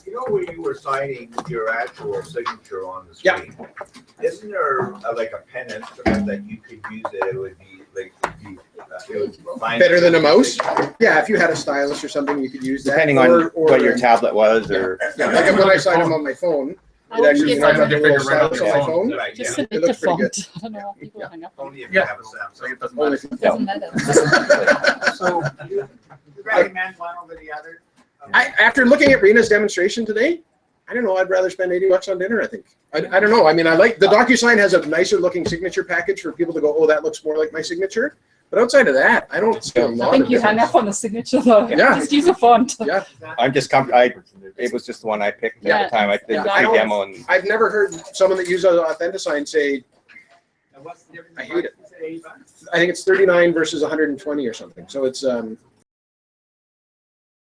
Speaker 6: you know where you were signing your actual signature on the screen? Yeah. Isn't there like a pen instrument that you could use that it would be like it would find
Speaker 1: Better than a mouse? Yeah, if you had a stylus or something, you could use that.
Speaker 5: Depending on what your tablet was, or
Speaker 1: yeah, like when I sign them on my phone, it actually might have a little stylus on my phone.
Speaker 6: Right,
Speaker 3: Just
Speaker 6: yeah.
Speaker 3: select the font. I don't know how people hang up on
Speaker 6: Only
Speaker 3: it.
Speaker 6: if you have a Samsung.
Speaker 1: It doesn't
Speaker 3: matter.
Speaker 6: So, you recommend one over the other?
Speaker 1: After looking at Rina's demonstration today, I don't know, I'd rather spend $80 on dinner, I think. I don't know, I mean, I like, the Docusign has a nicer looking signature package for people to go, oh, that looks more like my signature. But outside of that, I don't see a lot
Speaker 3: I think
Speaker 1: of
Speaker 3: you hung
Speaker 1: difference.
Speaker 3: up on the signature though.
Speaker 1: Yeah.
Speaker 3: Just use a font.
Speaker 1: Yeah.
Speaker 5: I'm just it was just the one I picked at the time. I did the
Speaker 1: I
Speaker 5: free
Speaker 1: don't-
Speaker 5: demo, and
Speaker 1: I've never heard someone that uses Authentisign say, I hate it. I think it's 39 versus 120 or something. So it's